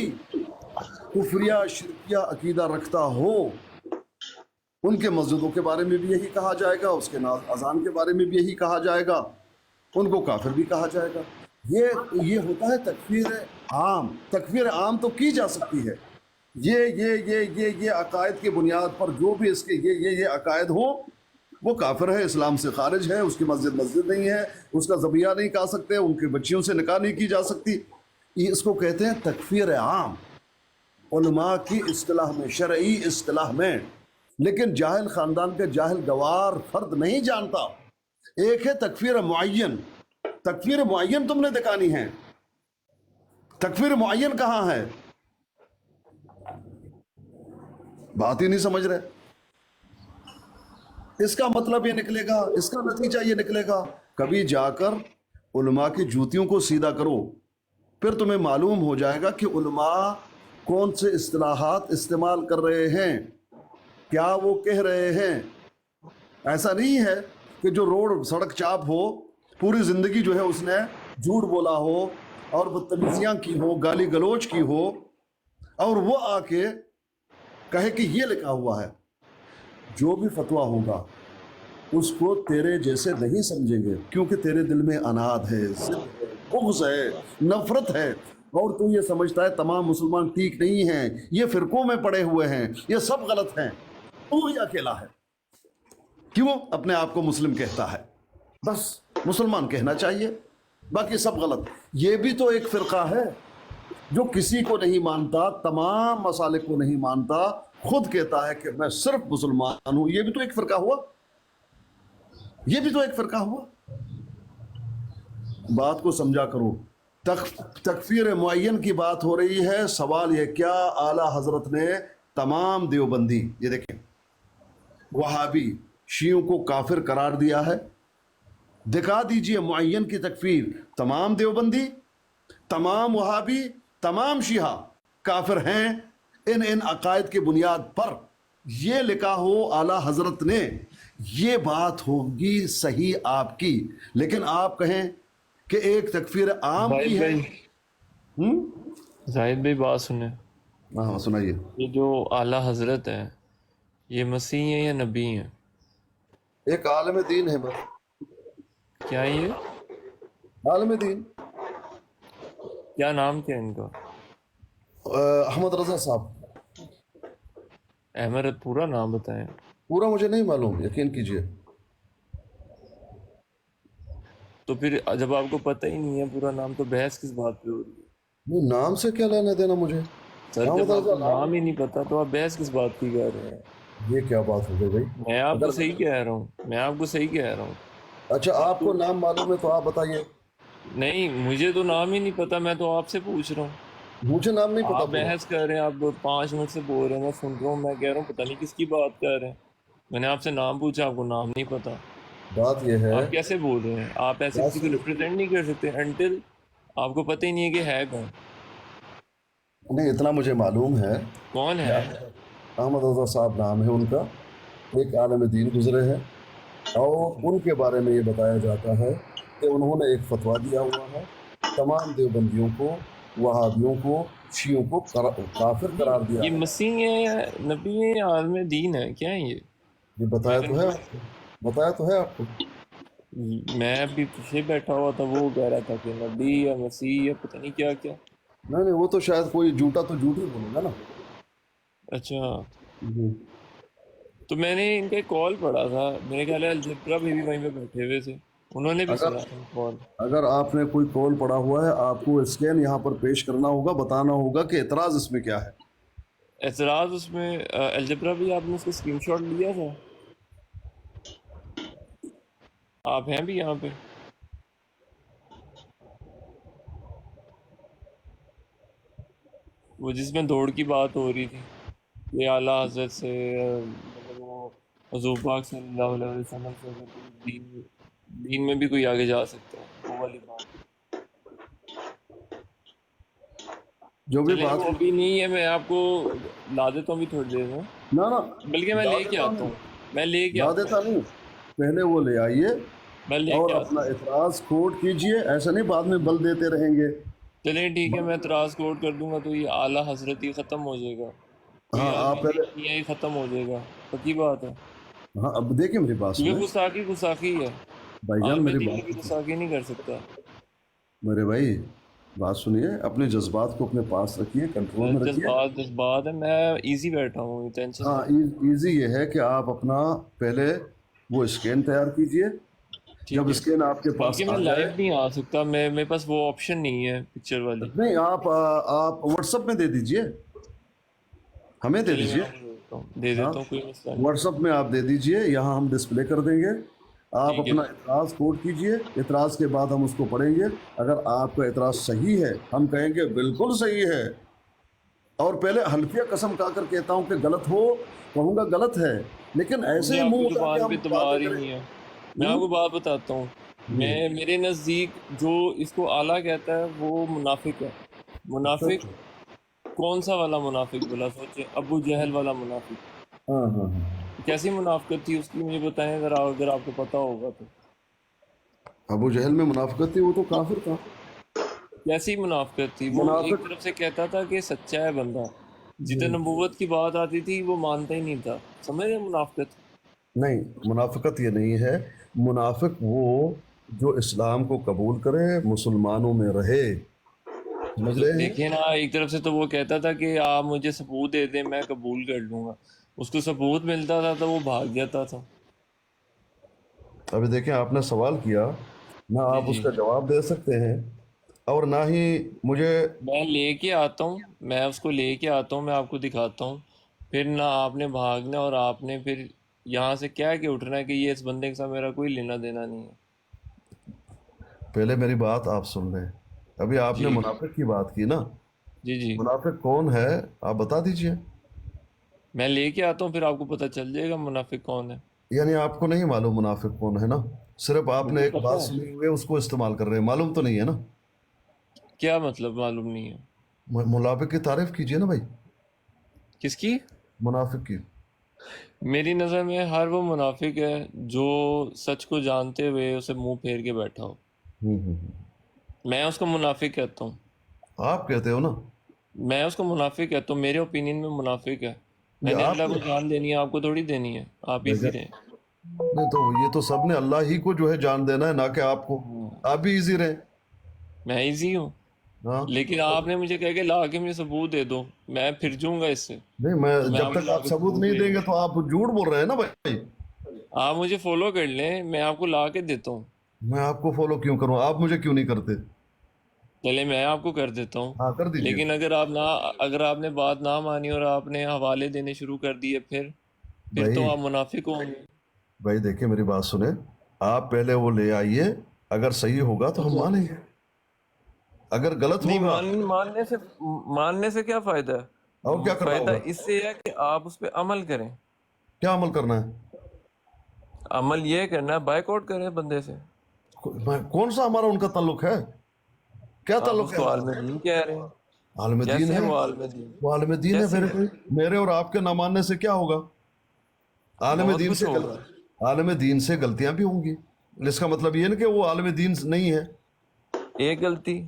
कुफरिया शिरकिया अकीदा रखता हो उनके मस्जिदों के बारे में भी यही कहा जाएगा, उसके अजान के बारे में भी यही कहा जाएगा, उनको काफिर भी कहा जाएगा। ये होता है तकफीर आम। तकफीर आम तो की जा सकती है। ये अकायद की बुनियाद पर जो भी इसके ये अकायद हो वो काफिर है, इस्लाम से खारिज है, उसकी मस्जिद नहीं है, उसका ज़बिया नहीं खा सकते, उनकी बच्चियों से निकाह नहीं की जा सकती। ये इसको कहते हैं तकफीर आम उलमा की इस्तिलाह में, शरई इस्तिलाह में। लेकिन जाहिल खानदान के जाहिल गवार फर्द नहीं जानता। एक है तकफीर मुअय्यन। तकफीर मुअय्यन तुमने दिखानी है। तकफीर मुअय्यन कहाँ है? बात ही नहीं समझ रहे। इसका मतलब ये निकलेगा, इसका नतीजा ये निकलेगा, कभी जाकर उलमा की जूतियों को सीधा करो, फिर तुम्हें मालूम हो जाएगा कि उलमा कौन से इस्तिलाहात इस्तेमाल कर रहे हैं, क्या वो कह रहे हैं। ऐसा नहीं है कि जो रोड सड़क चाप हो, पूरी ज़िंदगी जो है उसने झूठ बोला हो और बदतमीजियाँ की हो, गाली गलोच की हो, और वो आके कहे कि ये लिखा हुआ है, जो भी फतवा होगा उसको तेरे जैसे नहीं समझेंगे, क्योंकि तेरे दिल में अनाद है, जिद है, बुग़्ज़ है, नफरत है, और तू ये समझता है तमाम मुसलमान ठीक नहीं हैं, ये फिरकों में पड़े हुए हैं, ये सब गलत हैं, तू ही अकेला है। क्यों अपने आप को मुस्लिम कहता है? बस मुसलमान कहना चाहिए, बाकी सब गलत। ये भी तो एक फ़िरका है जो किसी को नहीं मानता, तमाम मसालिक को नहीं मानता, खुद कहता है कि मैं सिर्फ मुसलमान हूं। ये भी तो एक फ़िरका हुआ, ये भी तो एक फ़िरका हुआ। बात को समझा करो। तकफीर मुअय्यन की बात हो रही है। सवाल ये क्या आला हजरत ने तमाम देवबंदी, ये देखें, वहाबी शियों को काफिर करार दिया है। दिखा दीजिए मुअय्यन की तकफीर। तमाम देवबंदी, तमाम वहाबी, तमाम शिया काफिर हैं इन अकायद की बुनियाद पर। ये लिखा हो आला हजरत ने, ये बात होगी सही आपकी, लेकिन आप कहें कि एक तकफीर आम की है। जाहिद भाई बात सुने। हाँ सुनाइए। ये जो आला हजरत है, ये मसीह हैं या नबी हैं? एक आलम दीन है, बस क्या ये? आलम दीन। क्या नाम क्या है इनका? अहमद रजा साहब। अहमद, पूरा नाम बताएं। पूरा मुझे नहीं मालूम, यकीन कीजिए। तो फिर जब आपको पता ही नहीं है पूरा नाम, तो बहस किस बात पे हो रही है? नहीं, नाम से क्या लेना देना मुझे? सर, जब आपको नाम ही नहीं पता तो आप बहस किस बात की कर रहे हैं? ये क्या बात हो गई भाई? मैं आपको सही कह रहा हूँ, मैं आपको सही कह रहा हूँ। अच्छा, आपको नाम मालूम है तो आप बताइए। नहीं, मुझे तो नाम ही नहीं पता, मैं तो आपसे पूछ रहा हूँ। मुझे नाम नहीं पता। आप बहस कर रहे हैं, आप 5 मिनट से बोल रहे हैं, मैं सुन रहा हूँ, मैं कह रहा हूँ पता नहीं किसकी बात कर रहे हैं। मैंने आपसे नाम पूछा, आपको नाम नहीं पता। बात ये है, आप कैसे बोल रहे हैं? आप ऐसे किसी को रिप्रेजेंट नहीं कर सकते अनटिल आपको पता ही नहीं है कि है कौन। नहीं इतना मुझे मालूम है। कौन है? अहमद रजा साहब नाम है उनका, एक आलम दीन गुजरे हैं, और उनके बारे में ये बताया जाता है कि उन्होंने एक फतवा दिया हुआ है तमाम देवबंदियों को, वहाबियों को, शियों को काफिर करार दिया। ये मसीह है या नबी है या आलम दीन है? क्या है ये बताया तो है, बताया तो है आपको। मैं अभी पीछे बैठा हुआ था, वो कह रहा था कि नबी या मसीह या पता नहीं क्या क्या। नहीं, वो तो शायद कोई झूठा तो झूठ ही बोलेगा ना। अच्छा, तो मैंने इनका एक कॉल पढ़ा था, मेरे ख्याल है अलजेब्रा भी वहीं पे बैठे हुए थे, उन्होंने भी सुना था कॉल। अगर आपने कोई कॉल पढ़ा हुआ है, आपको स्कैन यहाँ पर पेश करना होगा, बताना होगा कि एतराज़ इसमें क्या है। एतराज़ उसमें अलजेब्रा भी आपने उसका स्क्रीनशॉट लिया था? आप हैं भी यहाँ पे? वो जिसमें दौड़ की बात हो रही थी, ये आला हज़रत से मतलब वो हुज़ूर पाक सल्लल्लाहु अलैहि वसल्लम से अगर कोई दीन में भी कोई आगे जा सकता है, वो वाली बात। जो भी चलिए, बात वो अभी नहीं है, मैं आपको ला देता हूँ अभी थोड़ी देर में। ना बल्कि मैं लेके आता हूँ, मैं लेके ला आता देता नहीं, पहले वो ले आइए मैं और लेके अपना आता हूँ। एतराज़ कोट कीजिए, ऐसा नहीं बाद में बल देते रहेंगे। चलिए ठीक है, मैं एतराज़ कोट कर दूंगा तो ये आला हज़रत ही ख़त्म हो जाएगा, हाँ आप पहले, ये ख़त्म हो जाएगा, पक्की बात है। हाँ अब देखिए मेरी बात ये सुनिए गुस्ताखी है, भाईजान, मेरी आलम बात, की गुस्ताखी नहीं कर सकता। मेरे भाई बात सुनिए, अपने जज्बात को अपने पास रखिए, कंट्रोल में रखिए। जज्बात है, मैं इजी बैठा हूँ, टेंशन। हाँ, इजी ये है कि आप अपना पहले वो स्कैन तैयार कीजिए। जब स्कैन आपके पास मैं आ लाइव जाए, नहीं आ सकता, मैं मेरे पास वो ऑप्शन नहीं है पिक्चर वाली। नहीं आप व्हाट्सएप में दे दीजिए, हमें दे दीजिए। दे देता हूँ, कोई मसला नहीं। व्हाट्सएप में आप दे दीजिए, यहाँ हम डिस्प्ले कर देंगे। आप अपना एतराज़ कोड कीजिए, एतराज़ के बाद हम उसको पढ़ेंगे। अगर आपका एतराज़ सही है, हम कहेंगे बिल्कुल सही है, और पहले हल्फिया कसम खा कर कहता हूँ कि गलत हो, कहूँगा गलत है, लेकिन ऐसे ही मुंह उठा के हम तबार ही बातें नहीं है। मैं आपको बात बताता हूँ, मैं मेरे नज़दीक जो इसको आला कहता है वो मुनाफिक है। मुनाफिक कौन सा वाला मुनाफिक बोला? सोचे, अबू जहल वाला मुनाफिक। हाँ, कैसी मुनाफिकत थी उसकी, मुझे बताएं अगर आपको पता होगा तो। अबू जहल में मुनाफिकत थी, वो तो काफिर था। कैसी मुनाफिकत थी? वो एक तरफ से कहता था कि सच्चा है बंदा, جتنے نبوت کی بات آتی تھی وہ مانتا ہی نہیں تھا. سمجھ رہے منافقت؟ نہیں، منافقت یہ نہیں ہے. منافق وہ جو اسلام کو قبول کرے، مسلمانوں میں رہے. سمجھ رہے ہیں؟ دیکھیے نا، ایک طرف سے تو وہ کہتا تھا کہ آپ مجھے ثبوت دے دیں میں قبول کر لوں گا، اس کو ثبوت ملتا تھا تو وہ بھاگ جاتا تھا. ابھی دیکھیں، آپ نے سوال کیا، نہ آپ اس کا جواب دے سکتے ہیں اور نہ ہی مجھے. میں لے کے آتا ہوں، میں اس کو لے کے آتا ہوں، میں آپ کو دکھاتا ہوں، پھر نہ آپ نے بھاگنا اور آپ نے پھر یہاں سے کیا کہ اٹھنا ہے کہ یہ اس بندے کے ساتھ میرا کوئی لینا دینا نہیں ہے. پہلے میری بات آپ سن لیں. ابھی آپ نے جی منافق کی بات کی نا، جی منافق کون ہے آپ بتا دیجئے. میں لے کے آتا ہوں، پھر آپ کو پتہ چل جائے گا منافق کون ہے. یعنی آپ کو نہیں معلوم منافق کون ہے نا، صرف آپ نے مجھے ایک پتہ بات ہے. سنی ہوئی ہے اس کو استعمال کر رہے ہیں، معلوم تو نہیں ہے نا. کیا مطلب معلوم نہیں ہے؟ منافق کی تعریف کیجئے نا بھائی، کس کی؟ منافق کی. میری نظر میں ہر وہ منافق ہے جو سچ کو جانتے ہوئے اسے منہ پھیر کے بیٹھا ہو. میں اس کو منافق کہتا ہوں. آپ کہتے ہو نا، میں اس کو منافق کہتا ہوں، میرے اوپینین میں منافق ہے. میں یہ نے آپ اللہ کو جان دینی ہے، آپ کو تھوڑی دینی ہے. آپ ایزی رہیں. نہیں تو یہ تو سب نے اللہ ہی کو جو ہے جان دینا ہے، نہ کہ آپ کو. آپ بھی ایزی رہیں. میں ایزی ہوں، ہاں لیکن آپ نے مجھے کہہ کے لا کے مجھے ثبوت دے دو، میں پھر جوں گا اس سے. نہیں، میں جب آپ کو تک لا آپ کے ثبوت نہیں دے دیں دوں گے گا. تو آپ جھوٹ بول رہے ہیں نا بھائی. آپ مجھے فالو کر لیں، میں آپ کو لا کے دیتا ہوں. میں آپ کو فالو کیوں کروں، آپ مجھے کیوں نہیں کرتے. چلے میں آپ کو کر دیتا ہوں. ہاں کر دیجئے. لیکن اگر آپ نے بات نہ مانی اور آپ نے حوالے دینے شروع کر دیے، پھر تو بھائی آپ منافق ہوں گے. بھائی دیکھیں میری بات سنیں، آپ پہلے وہ لے آئیے، اگر صحیح ہوگا تو ہم مانیں گے، اگر غلط نہیں، ہوگا ماننے سے کیا فائدہ اور کیا ہے؟ کرنا فائدہ ہوگا. اس سے ہے کہ آپ اس پہ عمل کریں. کیا عمل کرنا ہے؟ عمل یہ کرنا ہے بائک آؤٹ کریں بندے سے. کون سا ہمارا ان کا تعلق ہے؟ کیا آپ تعلق اس ہے کو ہمارا؟ عالم دین کہہ رہے ہیں. عالم دین کیسے ہے، ہے وہ عالم دین؟ وہ عالم دین ہے. کیسے ہے؟ میرے اور آپ کے نہ ماننے سے کیا ہوگا؟ عالم بہت دین کچھ ہوگا. عالم دین سے غلطیاں بھی ہوں گی. اس کا مطلب یہ نا کہ وہ عالم دین نہیں ہے. ایک غلطی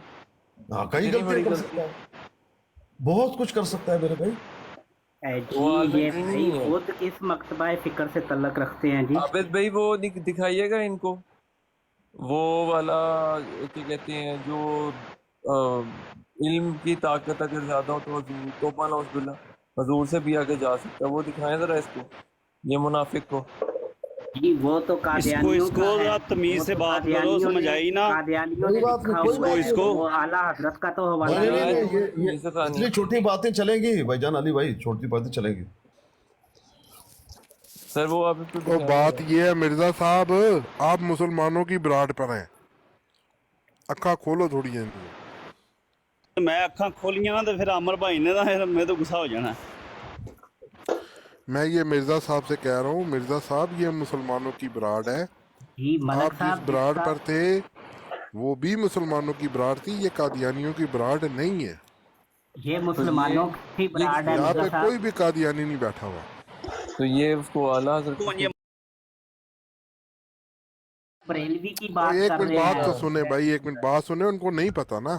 ہاں، کئی اتنی غلطیاں بڑی کر غلطی سکتا ہے، بہت کچھ کر سکتا ہے میرے بھائی. وہ جی عالم یہ دین بھائی نہیں ہے. خود کس مکتبہ فکر سے تعلق رکھتے ہیں جی؟ عابد بھائی وہ دکھائیے گا ان کو، وہ والا کیا کہتے ہیں جو علم کی طاقت اگر زیادہ ہو تو حضور توبہ نعوذ باللہ حضور سے بھی آگے جا سکتا ہے. وہ دکھائیں ذرا اس کو، یہ منافق کو. جی وہ تو قادیانیوں اس کو کا ہے، آپ تمیز وہ سے تو بات کرو، قادیانیوں سمجھ نے آئی نا. قادیانیوں کوئی نے بات لکھا نہیں، کوئی ہوا بات ہے، نہیں. وہ اعلیٰ حضرت کا تو حوالہ نہیں بتائیں نہیں تو نہیں، یہ سے ثانیہ. اتنی چھوٹی باتیں چلیں گی بھائی جان علی بھائی، چھوٹی باتیں چلیں گی. سر وہ آپ اس کو تو دکھائیں بات ذرا. یہ ہے مرزا صاحب، آپ مسلمانوں کی براڈ پر ہیں، اکھا کھولو تھوڑی ہیں. میں اکھاں کھولیاں نا تو پھر عمر بھائی نے نا میں تو غصہ ہو جانا. میں یہ مرزا صاحب سے کہہ رہا ہوں، مرزا صاحب یہ مسلمانوں کی براڈ ہے. جی ملک آپ جس صاحب جس براڈ کا پر تھے وہ بھی مسلمانوں کی براڈ تھی، یہ قادیانیوں کی براڈ نہیں ہے. یہ تو مسلمانوں کی براڈ ہے یہاں مرزا پہ صاحب. کوئی بھی قادیانی نہیں بیٹھا ہوا. تو یہ اس کو اعلیٰ حضرت کون یہ بریلوی کی اور بات ایک کر منٹ رہے بات ہیں. تو سنیں بھائی، ایک منٹ بات سنیں، ان کو نہیں پتا نا.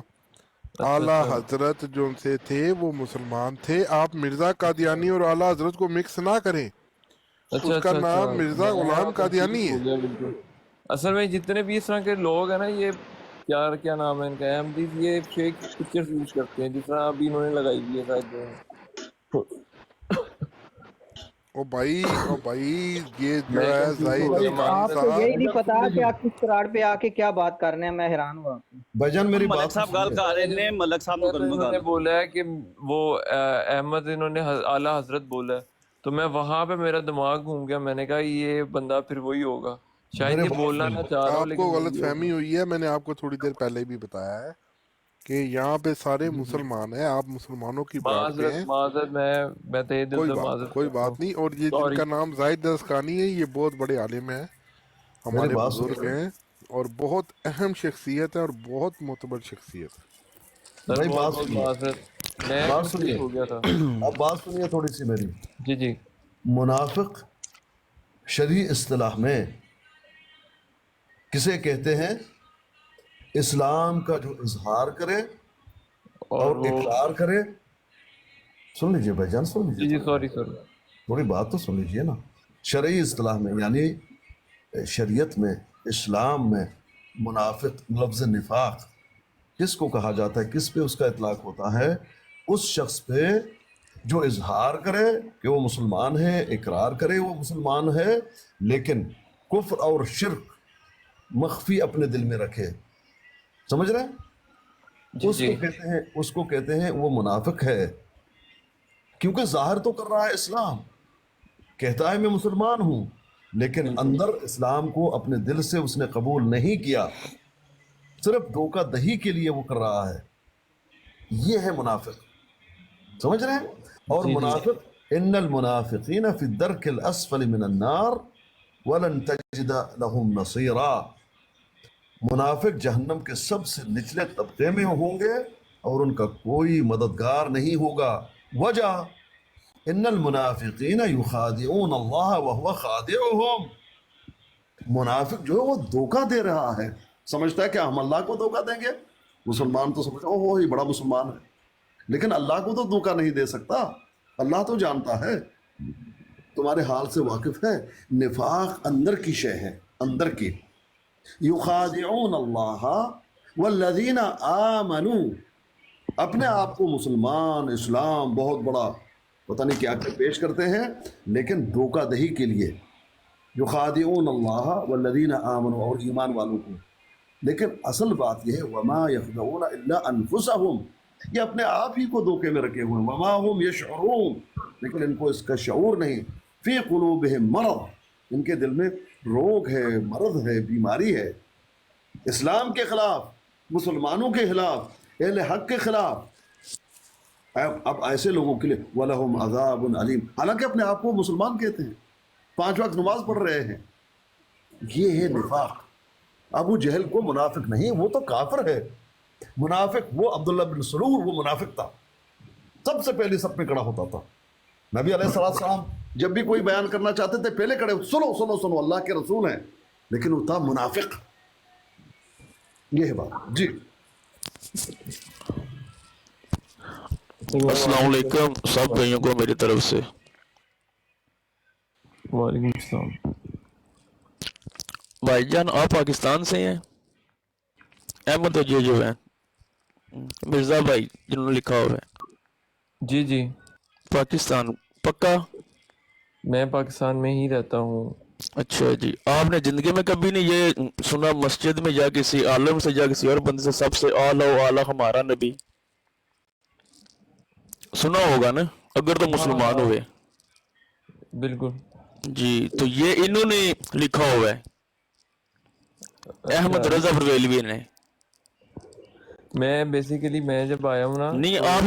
اعلیٰ حضرت جو ان سے تھے وہ مسلمان تھے. آپ مرزا قادیانی اور اعلیٰ حضرت کو مکس نہ کریں. اچھا اس کا اچھا اچھا نام مرزا میں غلام قادیانی کنفیوز ہے. ہو گیا بالکل. اصل میں جتنے بھی اس طرح کے لوگ ہیں نا، یہ کیا نام ہے ان کا، احمدیز، یہ فیک پکچرز یوز کرتے ہیں، جس طرح ابھی انہوں نے لگائی ہوئی ہے شاید جو ہے. او بھائی یہ جو میں ہے کنفیوز ہو زاہد گیا اسکانی آپ معذرت. کو یہی صاحب، نہیں پتا کہ آپ کس قرار پہ آ کے کیا بات کر رہے ہیں، میں حیران ہوا. بھائی جان میری ملک بات تو صاحب گل سنیے. کر رہے نے، ملک صاحب نو تو کرن انہوں نے گل. بولا ہے کہ وہ احمد، انہوں نے اعلیٰ حضرت بولا ہے، تو میں وہاں پہ میرا دماغ گھوم گیا. میں نے کہا یہ بندہ پھر وہی ہوگا، شاید میرے یہ بات بولنا سنیے. نہ چاہ رہا ہو آپ کو لیکن غلط وہی ہوگا. فہمی ہوئی ہے. میں نے آپ کو تھوڑی دیر پہلے بھی بتایا ہے کہ یہاں پہ سارے مسلمان ہیں، آپ مسلمانوں کی براڈ پہ ہیں. معذرت میں تہ دل سے معذرت کوئی کرتا ہوں. بات نہیں. اور یہ جن سوری. کا نام زاہد اسکانی ہے، یہ بہت بڑے عالم ہیں، میری ہمارے بات بزرگ سنیے ہیں، اور بہت اہم شخصیت ہے اور بہت معتبر شخصیت ہے. سر بھائی، بہت بات بہت سنیے، معذرت، میں بات کنفیوز سنیے. ہو گیا تھا. اب بات سنیے تھوڑی سی میری. جی جی. منافق شرعی اصطلاح میں کسے کہتے ہیں؟ اسلام کا جو اظہار کرے اور اور وہ اقرار کرے، सुन लीजिए भाईजान, सुन जी लीजिए, जी सॉरी सॉरी। थोड़ी बात तो सुन लीजिए ना। शरई इस्तिलाह में यानी शरीयत में, इस्लाम में मुनाफिक लफ्ज़ निफाक किसको कहा जाता है, किस पे उसका इतलाक होता है? उस शख्स पे जो इजहार करे कि वो मुसलमान है, इकरार करे वो मुसलमान है, लेकिन कुफ्र और शिर्क मख्फी अपने दिल में रखे। समझ रहे हैं? जी जी उसको कहते हैं वो मुनाफिक है, क्योंकि जाहिर तो कर रहा है इस्लाम, कहता है मैं मुसलमान हूं, लेकिन अंदर इस्लाम को अपने दिल से उसने कबूल नहीं किया, सिर्फ धोखा दही के लिए वो कर रहा है। ये है मुनाफिक। समझ रहे हैं? और जी जी मुनाफिक, इन्नल मुनाफिकीन फी दर्किल अस्फली मिनन नार वलन तजिद लहुम नसीरा। मुनाफिक जहन्नम के सबसे निचले तबके में होंगे और उनका कोई मददगार नहीं होगा। वजह इन्नल मुनाफिकीन युखादिऊन अल्लाह व हुवा खादिउहुम। मुनाफिक जो है वो धोखा दे रहा है, समझता है कि हम अल्लाह को धोखा देंगे। मुसलमान तो समझता ओहो ये बड़ा मुसलमान है, लेकिन अल्लाह को तो धोखा नहीं दे सकता। अल्लाह तो जानता है, तुम्हारे हाल से वाकिफ है। निफाक अंदर की शय है, अंदर की। युखादिऊन अल्लाह वल्लज़ीना आमनू, अपने आप को मुसलमान, इस्लाम बहुत बड़ा पता नहीं क्या क्या पेश करते हैं, लेकिन धोखा दही के लिए। युखादिऊन अल्लाह वल्लज़ीना आमनू, और ईमान वालों को। लेकिन असल बात यह है वमा यखदऊन इल्ला अनफुसहुम, ये अपने आप ही को धोखे में रखे हुए हैं। वमा हुम यशऊरून, लेकिन इनको इसका शऊर नहीं। फी कुलूबिहिम मरद, इनके दिल में रोग है, मर्द है, बीमारी है। इस्लाम के खिलाफ, मुसलमानों के खिलाफ, अहले हक के खिलाफ। अब ऐसे लोगों के लिए वलहुम अज़ाबुन अलीम, हालांकि अपने आप को मुसलमान कहते हैं, 5 वक्त नमाज पढ़ रहे हैं। ये है निफाक। अबू जहल को मुनाफिक नहीं, वो तो काफिर है। मुनाफिक वो अब्दुल्ला बिन सलूल, वो मुनाफिक था, सबसे पहले सब पे खड़ा होता था। नबी अलैहिस्सलाम जब भी कोई बयान करना चाहते थे पहले खड़े, सुनो सुनो सुनो अल्लाह के रसूल हैं, लेकिन वो था मुनाफिक। ये है बात जी। अस्सलाम वालेकुम सब भाइयों को मेरी तरफ से। वालेकुम अस्सलाम। भाईजान आप पाकिस्तान से हैं? अहमद अजय जो है, मिर्जा भाई जिन्होंने लिखा हुआ है, जी जी पाकिस्तान पक्का? मैं पाकिस्तान में ही रहता हूँ। अच्छा जी, आपने जिंदगी में कभी नहीं ये सुना मस्जिद में या किसी आलम से या किसी और बंदे से सबसे आला आला हमारा नबी? सुना होगा ना, अगर तो मुसलमान हुए। बिल्कुल जी, तो ये इन्होंने लिखा हुआ है, अहमद रजा बरेलवी ने। मैं जब आया हूँ ना, नहीं आप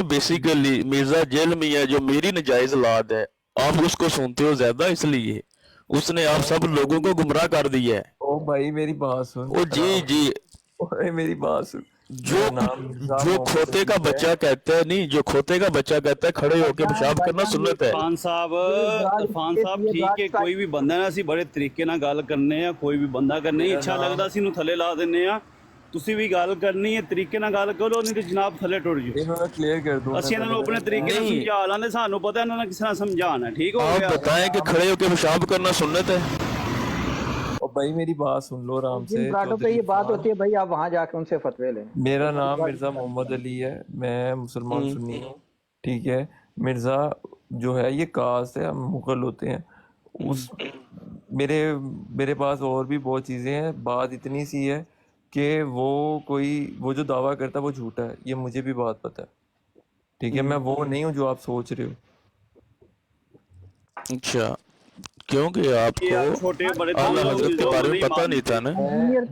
बेसिकली मिर्जा जेल में है जो मेरी नजायज औलाद है, आप उसको सुनते हो ज्यादा, इसलिए उसने आप सब लोगों को गुमराह कर दिया है। ओ भाई मेरी बात सुन। ओ जी जी, ओए मेरी बात सुन। जो खोते का बच्चा कहता है, नहीं जो खोते का बच्चा कहता है खड़े होके पेशाब करना सुन्नत है। इरफान साहब ठीक है, कोई भी बंदा ना ਅਸੀਂ ਬੜੇ ਤਰੀਕੇ ਨਾਲ ਗੱਲ ਕਰਨੇ ਆ, ਕੋਈ ਵੀ ਬੰਦਾ ਕਰਨੇ ਇੱਛਾ ਲੱਗਦਾ ਸੀ ਨੂੰ ਥੱਲੇ ਲਾ ਦਿੰਨੇ ਆ। ਤੁਸੀਂ ਵੀ ਗੱਲ ਕਰਨੀ ਹੈ ਤਰੀਕੇ ਨਾਲ ਗੱਲ ਕਰੋ, ਨਹੀਂ ਤੇ ਜਨਾਬ ਥੱਲੇ ਟੁੱਟ ਜਾਓ। ਇਹਨਾਂ ਨੂੰ ਕਲੀਅਰ ਕਰ ਦੂੰ। ਅਸੀਂ ਇਹਨਾਂ ਨੂੰ ਆਪਣੇ ਤਰੀਕੇ ਨਾਲ ਸਮਝਾ ਲਾਂਦੇ, ਸਾਨੂੰ ਪਤਾ ਇਹਨਾਂ ਨੇ ਕਿਸ ਤਰ੍ਹਾਂ ਸਮਝਾਣਾ। ठीक हो गया? आप बताएं कि खड़े होके पेशाब करना सुन्नत है? और भाई मेरी बात सुन लो आराम से। जिन घाटों पे ये बात होती है भाई, आप वहाँ जाके उनसे फतवे लें। मेरा नाम मिर्जा मोहम्मद अली है, मैं मुसलमान सुन्नी हूँ, ठीक है। मिर्जा जो है ये कास्ट है, हम मुगल होते हैं। उस मेरे पास और भी बहुत चीज़ें हैं। बात इतनी सी है कि वो जो दावा करता है वो झूठा है, ये मुझे भी बात पता है, ठीक है। मैं वो नहीं हूँ जो आप सोच रहे हो। अच्छा, क्योंकि आपको छोटे बड़े आला हजरत के बारे में पता नहीं था ना?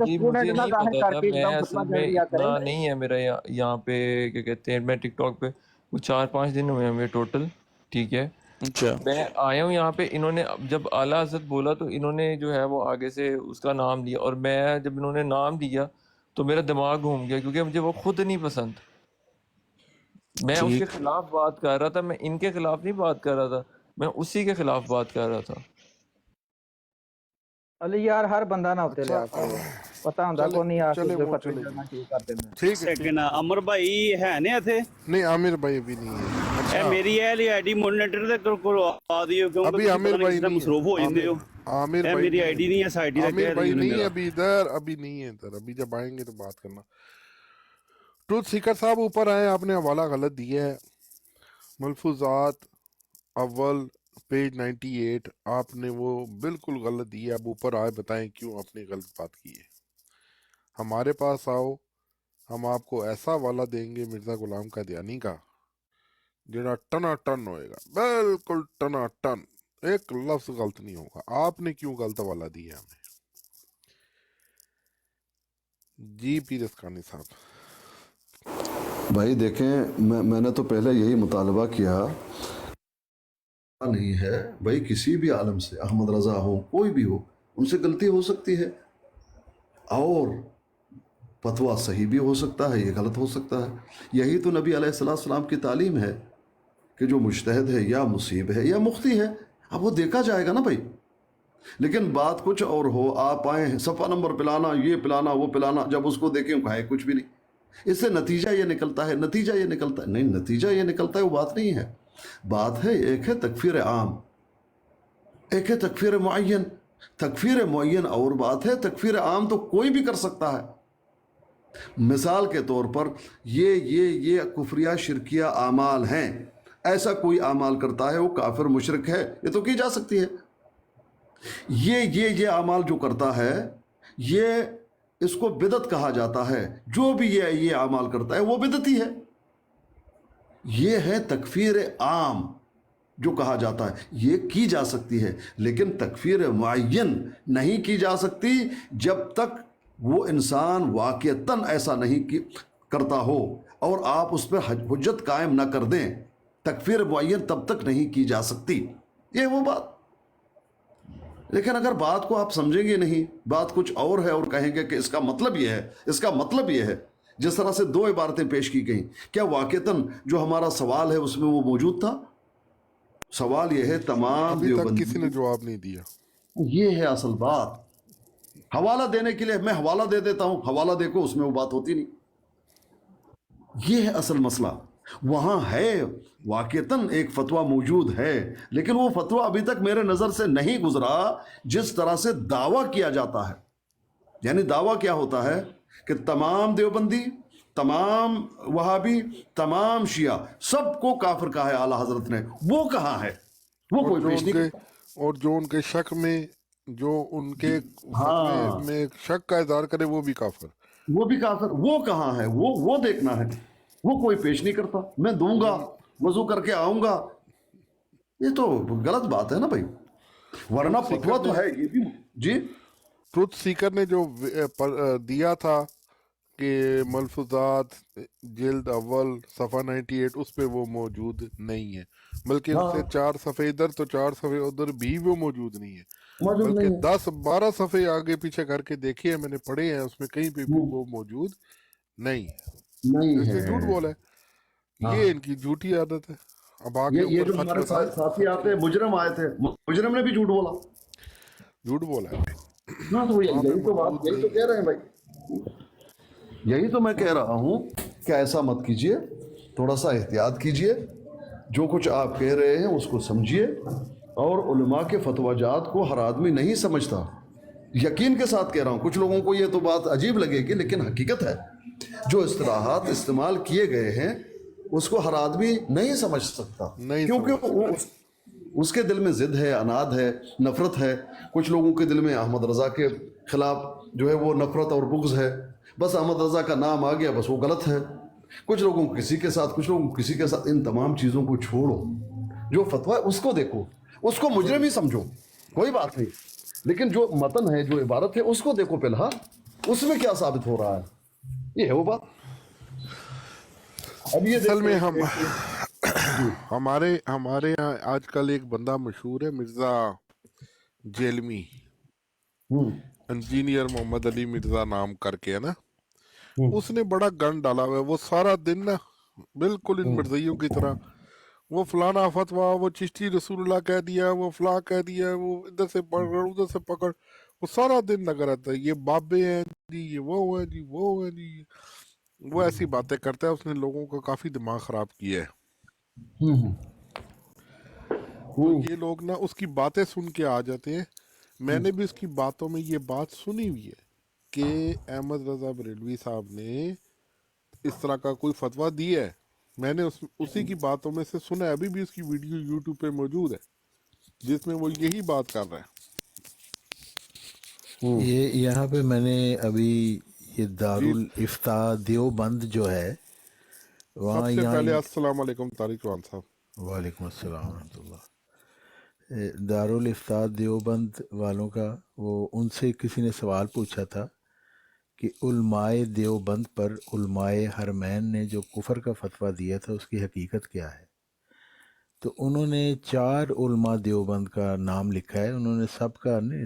जी मुझे नहीं पता था। मैं असल में इतना नहीं है मेरा यहाँ पे, क्या कहते हैं, मैं टिकटॉक पे 4-5 दिन हुए हैं मेरे टोटल, ठीक है। अच्छा, मैं आया हूँ यहाँ पे, इन्होंने जब आला हज़रत बोला तो इन्होंने जो है वो आगे से उसका नाम लिया, और मैं जब इन्होंने नाम लिया तो मेरा दिमाग घूम गया, क्योंकि मुझे वो खुद नहीं पसंद। मैं उसके खिलाफ बात कर रहा था, मैं इनके खिलाफ नहीं बात कर रहा था, मैं उसी के खिलाफ बात कर रहा था। अली यार हर बंदा ना होते ले आता है। ਪਤਾ ਹੁੰਦਾ चले ਕੋਈ ਨਹੀਂ ਆ चले ਕੇ वो ਫਤਵੇ चले ਕਰਨਾ ਸ਼ੁਰੂ ਕਰ ਦਿੰਦੇ ठीक है ਸੈਕਿੰਡ ਅਮਰ ਭਾਈ ਹੈ ਨੇ ਇੱਥੇ नहीं आमिर भाई अभी नहीं है ਇਹ अच्छा ਮੇਰੀ ਆਈਡੀ ਮੋਨੀਟਰ ਦੇ ਕੋਲ ਆ ਦਿਓ ਕਿਉਂਕਿ अभी ਤੁਸੀਂ आमिर ਪਤਾ ਨਹੀਂ भाई ਕਿਸ ਤਰ੍ਹਾਂ नहीं ਮਸਰੂਫ ਹੋ ਜਾਂਦੇ ਹੋ आमिर ਇਹ भाई ਮੇਰੀ नहीं ਆਈਡੀ है। ਨਹੀਂ ਹੈ ਸਾਈਡੀ ਦਾ आमिर ਕਹਿ भाई ਰਹੀ नहीं है ਮੇਰਾ अभी इधर, अभी नहीं है इधर, अभी जब आएंगे तो बात करना। ट्रूथ सीकर साहब ऊपर आए, आपने हवाला गलत दिया है। मलफूजात अव्वल पेज 98 आपने वो बिल्कुल गलत दिया। अब ऊपर आए बताएं क्यों आपने गलत बात की है। हमारे पास आओ, हम आपको ऐसा वाला देंगे मिर्ज़ा गुलाम कादियानी का जेड़ा टना टन होएगा, बिल्कुल टना टन, एक लफ्ज गलत नहीं होगा। आपने क्यों गलत वाला दिया हमें? जी पीर असकानी साहब। भाई देखें, मैंने तो पहले यही मुतालबा किया नहीं है भाई, किसी भी आलम से, अहमद रजा हो कोई भी हो, उनसे गलती हो सकती है और फतवा सही भी हो सकता है, ये गलत हो सकता है। यही तो नबी अलैहिस्सलाम की तालीम है कि जो मुज्तहिद है या मुसीब है या मुख्ती है, अब वो देखा जाएगा ना भाई। लेकिन बात कुछ और हो, आप आए हैं सफ़ा नंबर पिलाना, ये पिलाना, वो पिलाना, जब उसको देखें कहा कुछ भी नहीं, इससे नतीजा ये निकलता है, नतीजा ये निकलता है, नहीं नतीजा ये निकलता है वो बात नहीं है। बात है, एक है तकफीर आम, एक है तकफीर मुअय्यन। तकफीर मुअय्यन और बात है, तकफीर आम तो कोई भी कर सकता है। मिसाल के तौर पर ये कुफरिया शिरकिया आमाल हैं, ऐसा कोई आमाल करता है वो काफिर मुशरिक है, ये तो की जा सकती है। ये आमाल जो करता है, ये इसको बिदत कहा जाता है। जो भी ये आमाल करता है वो बिदती है। ये है तकफीर आम जो कहा जाता है, ये की जा सकती है। लेकिन तकफीर मुअय्यन नहीं की जा सकती जब तक वो इंसान वाक़ियतन ऐसा नहीं करता हो और आप उस पर हुज्जत कायम ना कर दें। तकफीर मुअय्यन तब तक नहीं की जा सकती, ये वो बात। लेकिन अगर बात को आप समझेंगे नहीं, बात कुछ और है और कहेंगे कि इसका मतलब ये है, इसका मतलब ये है, जिस तरह से दो इबारतें पेश की गई, क्या वाक़ियतन जो हमारा सवाल है उसमें वो मौजूद था? सवाल ये है, तमाम अभी तक किसी ने जवाब नहीं दिया। ये है असल बात। हवाला देने के लिए मैं हवाला दे देता हूं, हवाला देखो, उसमें वो बात होती नहीं। ये है असल मसला। वहाँ है वाक़ियतन एक फतवा मौजूद है, लेकिन वो फतवा अभी तक मेरे नज़र से नहीं गुजरा जिस तरह से दावा किया जाता है। यानी दावा क्या होता है कि तमाम देवबंदी, तमाम वहाबी, तमाम शिया, सबको काफिर कहा है आला हजरत ने। वो कहाँ है? वो कोई पेश नहीं करता। और जो उनके शक में, जो उनके फतवे में शक का इज़हार करे, वो भी काफिर, वो भी काफिर। वो कहाँ है? वो देखना है। वो कोई पेश नहीं करता। मैं दूंगा, वजू करके आऊंगा, ये तो गलत बात है ना भाई। वरना फतवा तो है ये भी। जी, ट्रुथ सीकर ने जो दिया था कि मलफूजात जिल्द अव्वल सफ़ा 98 उस पे वो मौजूद नहीं है, बल्कि उससे 4 सफ़े इधर तो 4 सफ़े उधर भी वो मौजूद नहीं है, बल्कि 10-12 सफ़े आगे पीछे करके देखे हैं, मैंने पढ़े हैं, उसमें कहीं पे भी वो मौजूद नहीं है। इसलिए झूठ बोला है। ये इनकी झूठी आदत है। अब आगे ये जो हमारे साथी आते हैं, मुजरम आए थे, मुजरम ने भी झूठ बोला है। हाँ, तो यही तो बात, यही तो कह रहे हैं भाई, यही तो मैं कह रहा हूँ कि ऐसा मत कीजिए, थोड़ा सा एहतियात कीजिए, जो कुछ आप कह रहे हैं उसको समझिए। और उलमा के फतवाजात को हर आदमी नहीं समझता, यकीन के साथ कह रहा हूँ। कुछ लोगों को ये तो बात अजीब लगेगी, लेकिन हकीकत है। जो इस्तिलाहात इस्तेमाल किए गए हैं उसको हर आदमी नहीं समझ सकता, क्योंकि उसके दिल में ज़िद है, अनाद है, नफ़रत है। कुछ लोगों के दिल में अहमद रज़ा के ख़िलाफ़ जो है वो नफ़रत और बुग़्ज़ है। बस अहमद रज़ा का नाम आ गया, बस वो गलत है। कुछ लोगों को किसी के साथ, कुछ लोगों को किसी के साथ। इन तमाम चीज़ों को छोड़ो, जो फतवा है उसको देखो, उसको मुजरिम ही समझो, कोई बात नहीं। लेकिन जो मतन है, जो इबारत है, उसको देखो फिलहाल, उसमें क्या साबित हो रहा है, ये है वो बात। अब ये असल में हमारे यहाँ आजकल एक बंदा मशहूर है, मिर्जा जेलमी, इंजीनियर मोहम्मद अली मिर्जा नाम करके है ना। उसने बड़ा गन डाला हुआ है। वो सारा दिन ना बिल्कुल इन मिर्जियों की तरह, वो फलाना फतवा, वो चिश्ती रसूलुल्लाह कह दिया, वो फला कह दिया, वो इधर से पकड़ उधर से पकड़, وہ سارا دن لگا رہتا ہے، یہ بابے ہیں جی، یہ وہ ہیں جی، وہ ہیں جی، وہ ایسی باتیں کرتا ہے. اس نے لوگوں کا کافی دماغ خراب کیا ہے. تو یہ لوگ نا اس کی باتیں سن کے آ جاتے ہیں. میں نے بھی اس کی باتوں میں یہ بات سنی ہوئی ہے کہ احمد رضا بریلوی صاحب نے اس طرح کا کوئی فتویٰ دیا ہے. میں نے اسی کی باتوں میں سے سنا ہے. ابھی بھی اس کی ویڈیو یوٹیوب پہ موجود ہے جس میں وہ یہی بات کر رہا ہے. یہ یہاں پہ میں نے ابھی یہ جی دارالافتاء دیوبند جو ہے سب وہاں سے یہاں پہلے السلام علیکم طارق روان صاحب. وعلیکم السلام ورحمۃ اللہ. دارالافتاء دیوبند والوں کا وہ ان سے کسی نے سوال پوچھا تھا کہ علماء دیوبند پر علماء حرمین نے جو کفر کا فتویٰ دیا تھا اس کی حقیقت کیا ہے. تو انہوں نے 4 علماء دیوبند کا نام لکھا ہے. انہوں نے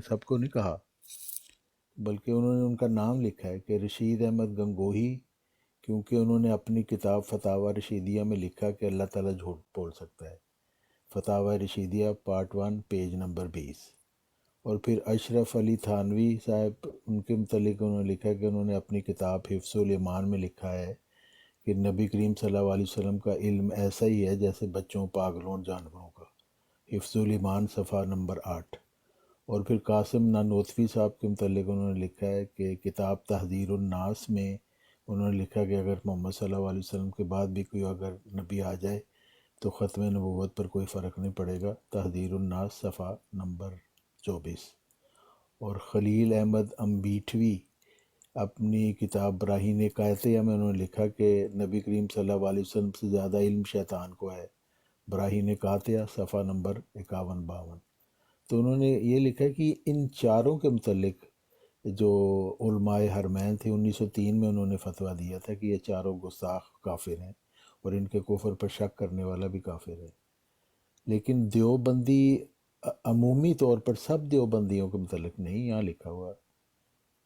سب کو نہیں کہا، بلکہ انہوں نے ان کا نام لکھا ہے کہ رشید احمد گنگوہی، کیونکہ انہوں نے اپنی کتاب فتاوی رشیدیہ میں لکھا کہ اللہ تعالیٰ جھوٹ بول سکتا ہے. فتاوی رشیدیہ پارٹ 1 پیج نمبر 20. اور پھر اشرف علی تھانوی صاحب، ان کے متعلق انہوں نے لکھا کہ انہوں نے اپنی کتاب حفظ الایمان میں لکھا ہے کہ نبی کریم صلی اللہ علیہ وسلم کا علم ایسا ہی ہے جیسے بچوں، پاگلوں، جانوروں کا. حفظ الایمان صفحہ نمبر 8. اور پھر قاسم نانوتوی صاحب کے متعلق انہوں نے لکھا ہے کہ کتاب تحذیر الناس میں انہوں نے لکھا کہ اگر محمد صلی اللہ علیہ وسلم کے بعد بھی کوئی اگر نبی آ جائے تو ختم نبوت پر کوئی فرق نہیں پڑے گا. تحذیر الناس صفحہ نمبر 24. اور خلیل احمد امبیٹوی اپنی کتاب براہین قاطعہ میں انہوں نے لکھا کہ نبی کریم صلی اللہ علیہ وسلم سے زیادہ علم شیطان کو ہے. براہین قاطعہ صفحہ نمبر 51-52. تو انہوں نے یہ لکھا کہ ان چاروں کے متعلق جو علماء حرمین تھے 1903 میں انہوں نے فتویٰ دیا تھا کہ یہ چاروں گستاخ کافر ہیں اور ان کے کفر پر شک کرنے والا بھی کافر ہے. لیکن دیوبندی عمومی طور پر سب دیوبندیوں کے متعلق نہیں یہاں لکھا ہوا،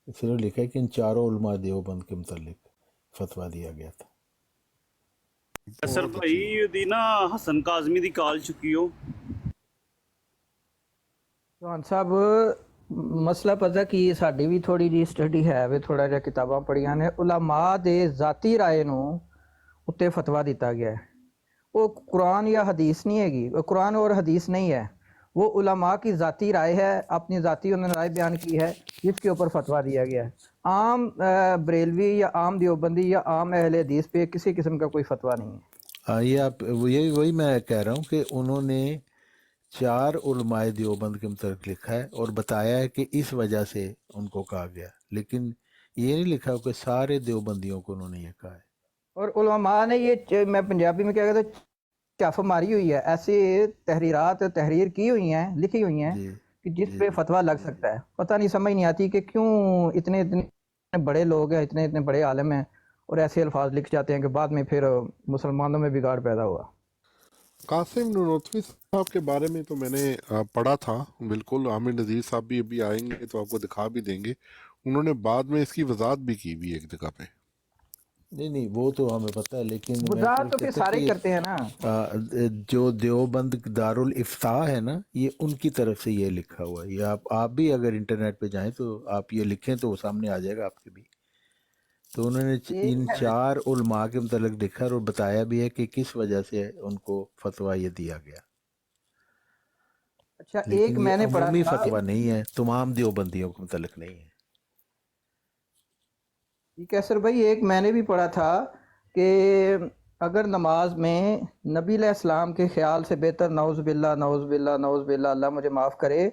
صرف لکھا ہے کہ ان چاروں علماء دیوبند کے متعلق فتویٰ دیا گیا تھا. سر بہت بھائی اچھی. دی نا حسن کاظمی دی کال چکی ہو. ਚੌਹਾਨ ਸਾਹਿਬ ਮਸਲਾ ਪਤਾ ਕੀ ਸਾਡੀ ਵੀ ਥੋੜੀ ਜੀ ਸਟੱਡੀ ਹੈ ਵੇ, ਥੋੜਾ ਜਿਹਾ ਕਿਤਾਬਾਂ ਪੜ੍ਹੀਆਂ ਨੇ. ਉਲਮਾ ਦੇ ਜ਼ਾਤੀ ਰਾਏ ਨੂੰ ਉੱਤੇ ਫਤਵਾ ਦਿੱਤਾ ਗਿਆ ਹੈ. وہ قرآن یا حدیث نہیں ہے گی، وہ قرآن اور حدیث نہیں ہے، وہ علماء کی ذاتی رائے ہے، اپنی ذاتی انہوں نے رائے بیان کی ہے جس کے اوپر فتویٰ دیا گیا ہے. عام بریلوی یا عام دیوبندی یا عام اہل حدیث پہ کسی قسم کا کوئی فتویٰ نہیں ہے. یہ وہی میں کہہ رہا ہوں کہ انہوں نے 4 علماء دیوبند کے متعلق لکھا ہے اور بتایا ہے کہ اس وجہ سے ان کو کہا گیا، لیکن یہ نہیں لکھا کہ سارے دیوبندیوں کو انہوں نے یہ کہا ہے. اور علماء نے یہ میں پنجابی میں کیا کہتا ہوں چف ماری ہوئی ہے، ایسی تحریر کی ہوئی ہیں، لکھی ہوئی ہیں جی کہ جس جی پہ فتویٰ لگ سکتا ہے. پتہ نہیں، سمجھ نہیں آتی کہ کیوں اتنے بڑے لوگ ہیں، اتنے بڑے عالم ہیں اور ایسے الفاظ لکھ جاتے ہیں کہ بعد میں پھر مسلمانوں میں بگاڑ پیدا ہوا. قاسم نانوتوی صاحب کے بارے میں تو میں نے پڑھا تھا بالکل. عامر نذیر صاحب بھی ابھی آئیں گے تو آپ کو دکھا بھی دیں گے. انہوں نے بعد میں اس کی وضاحت بھی کی بھی ایک جگہ پہ. نہیں وہ تو ہمیں پتہ ہے، لیکن میں وضاحت تو صرف پھر کہتا سارے ہی کہ کرتے ہیں نا. جو دیوبند دارالافتاء ہے نا، یہ ان کی طرف سے یہ لکھا ہوا ہے. یہ آپ بھی اگر انٹرنیٹ پہ جائیں تو آپ یہ لکھیں تو وہ سامنے آ جائے گا آپ کے بھی. تو انہوں نے ان 4 علماء کے متعلق لکھا اور بتایا بھی ہے کہ کس وجہ سے ان کو فتویٰ یہ دیا گیا. اچھا، ایک لیکن میں یہ نے پڑھا عمومی تھا، فتویٰ نہیں ہے، تمام دیوبندیوں کے متعلق نہیں ہے. کیسر بھائی ایک میں نے بھی پڑھا تھا کہ اگر نماز میں نبی علیہ السلام کے خیال سے بہتر، نعوذ باللہ نعوذ باللہ نعوذ باللہ، اللہ مجھے معاف کرے،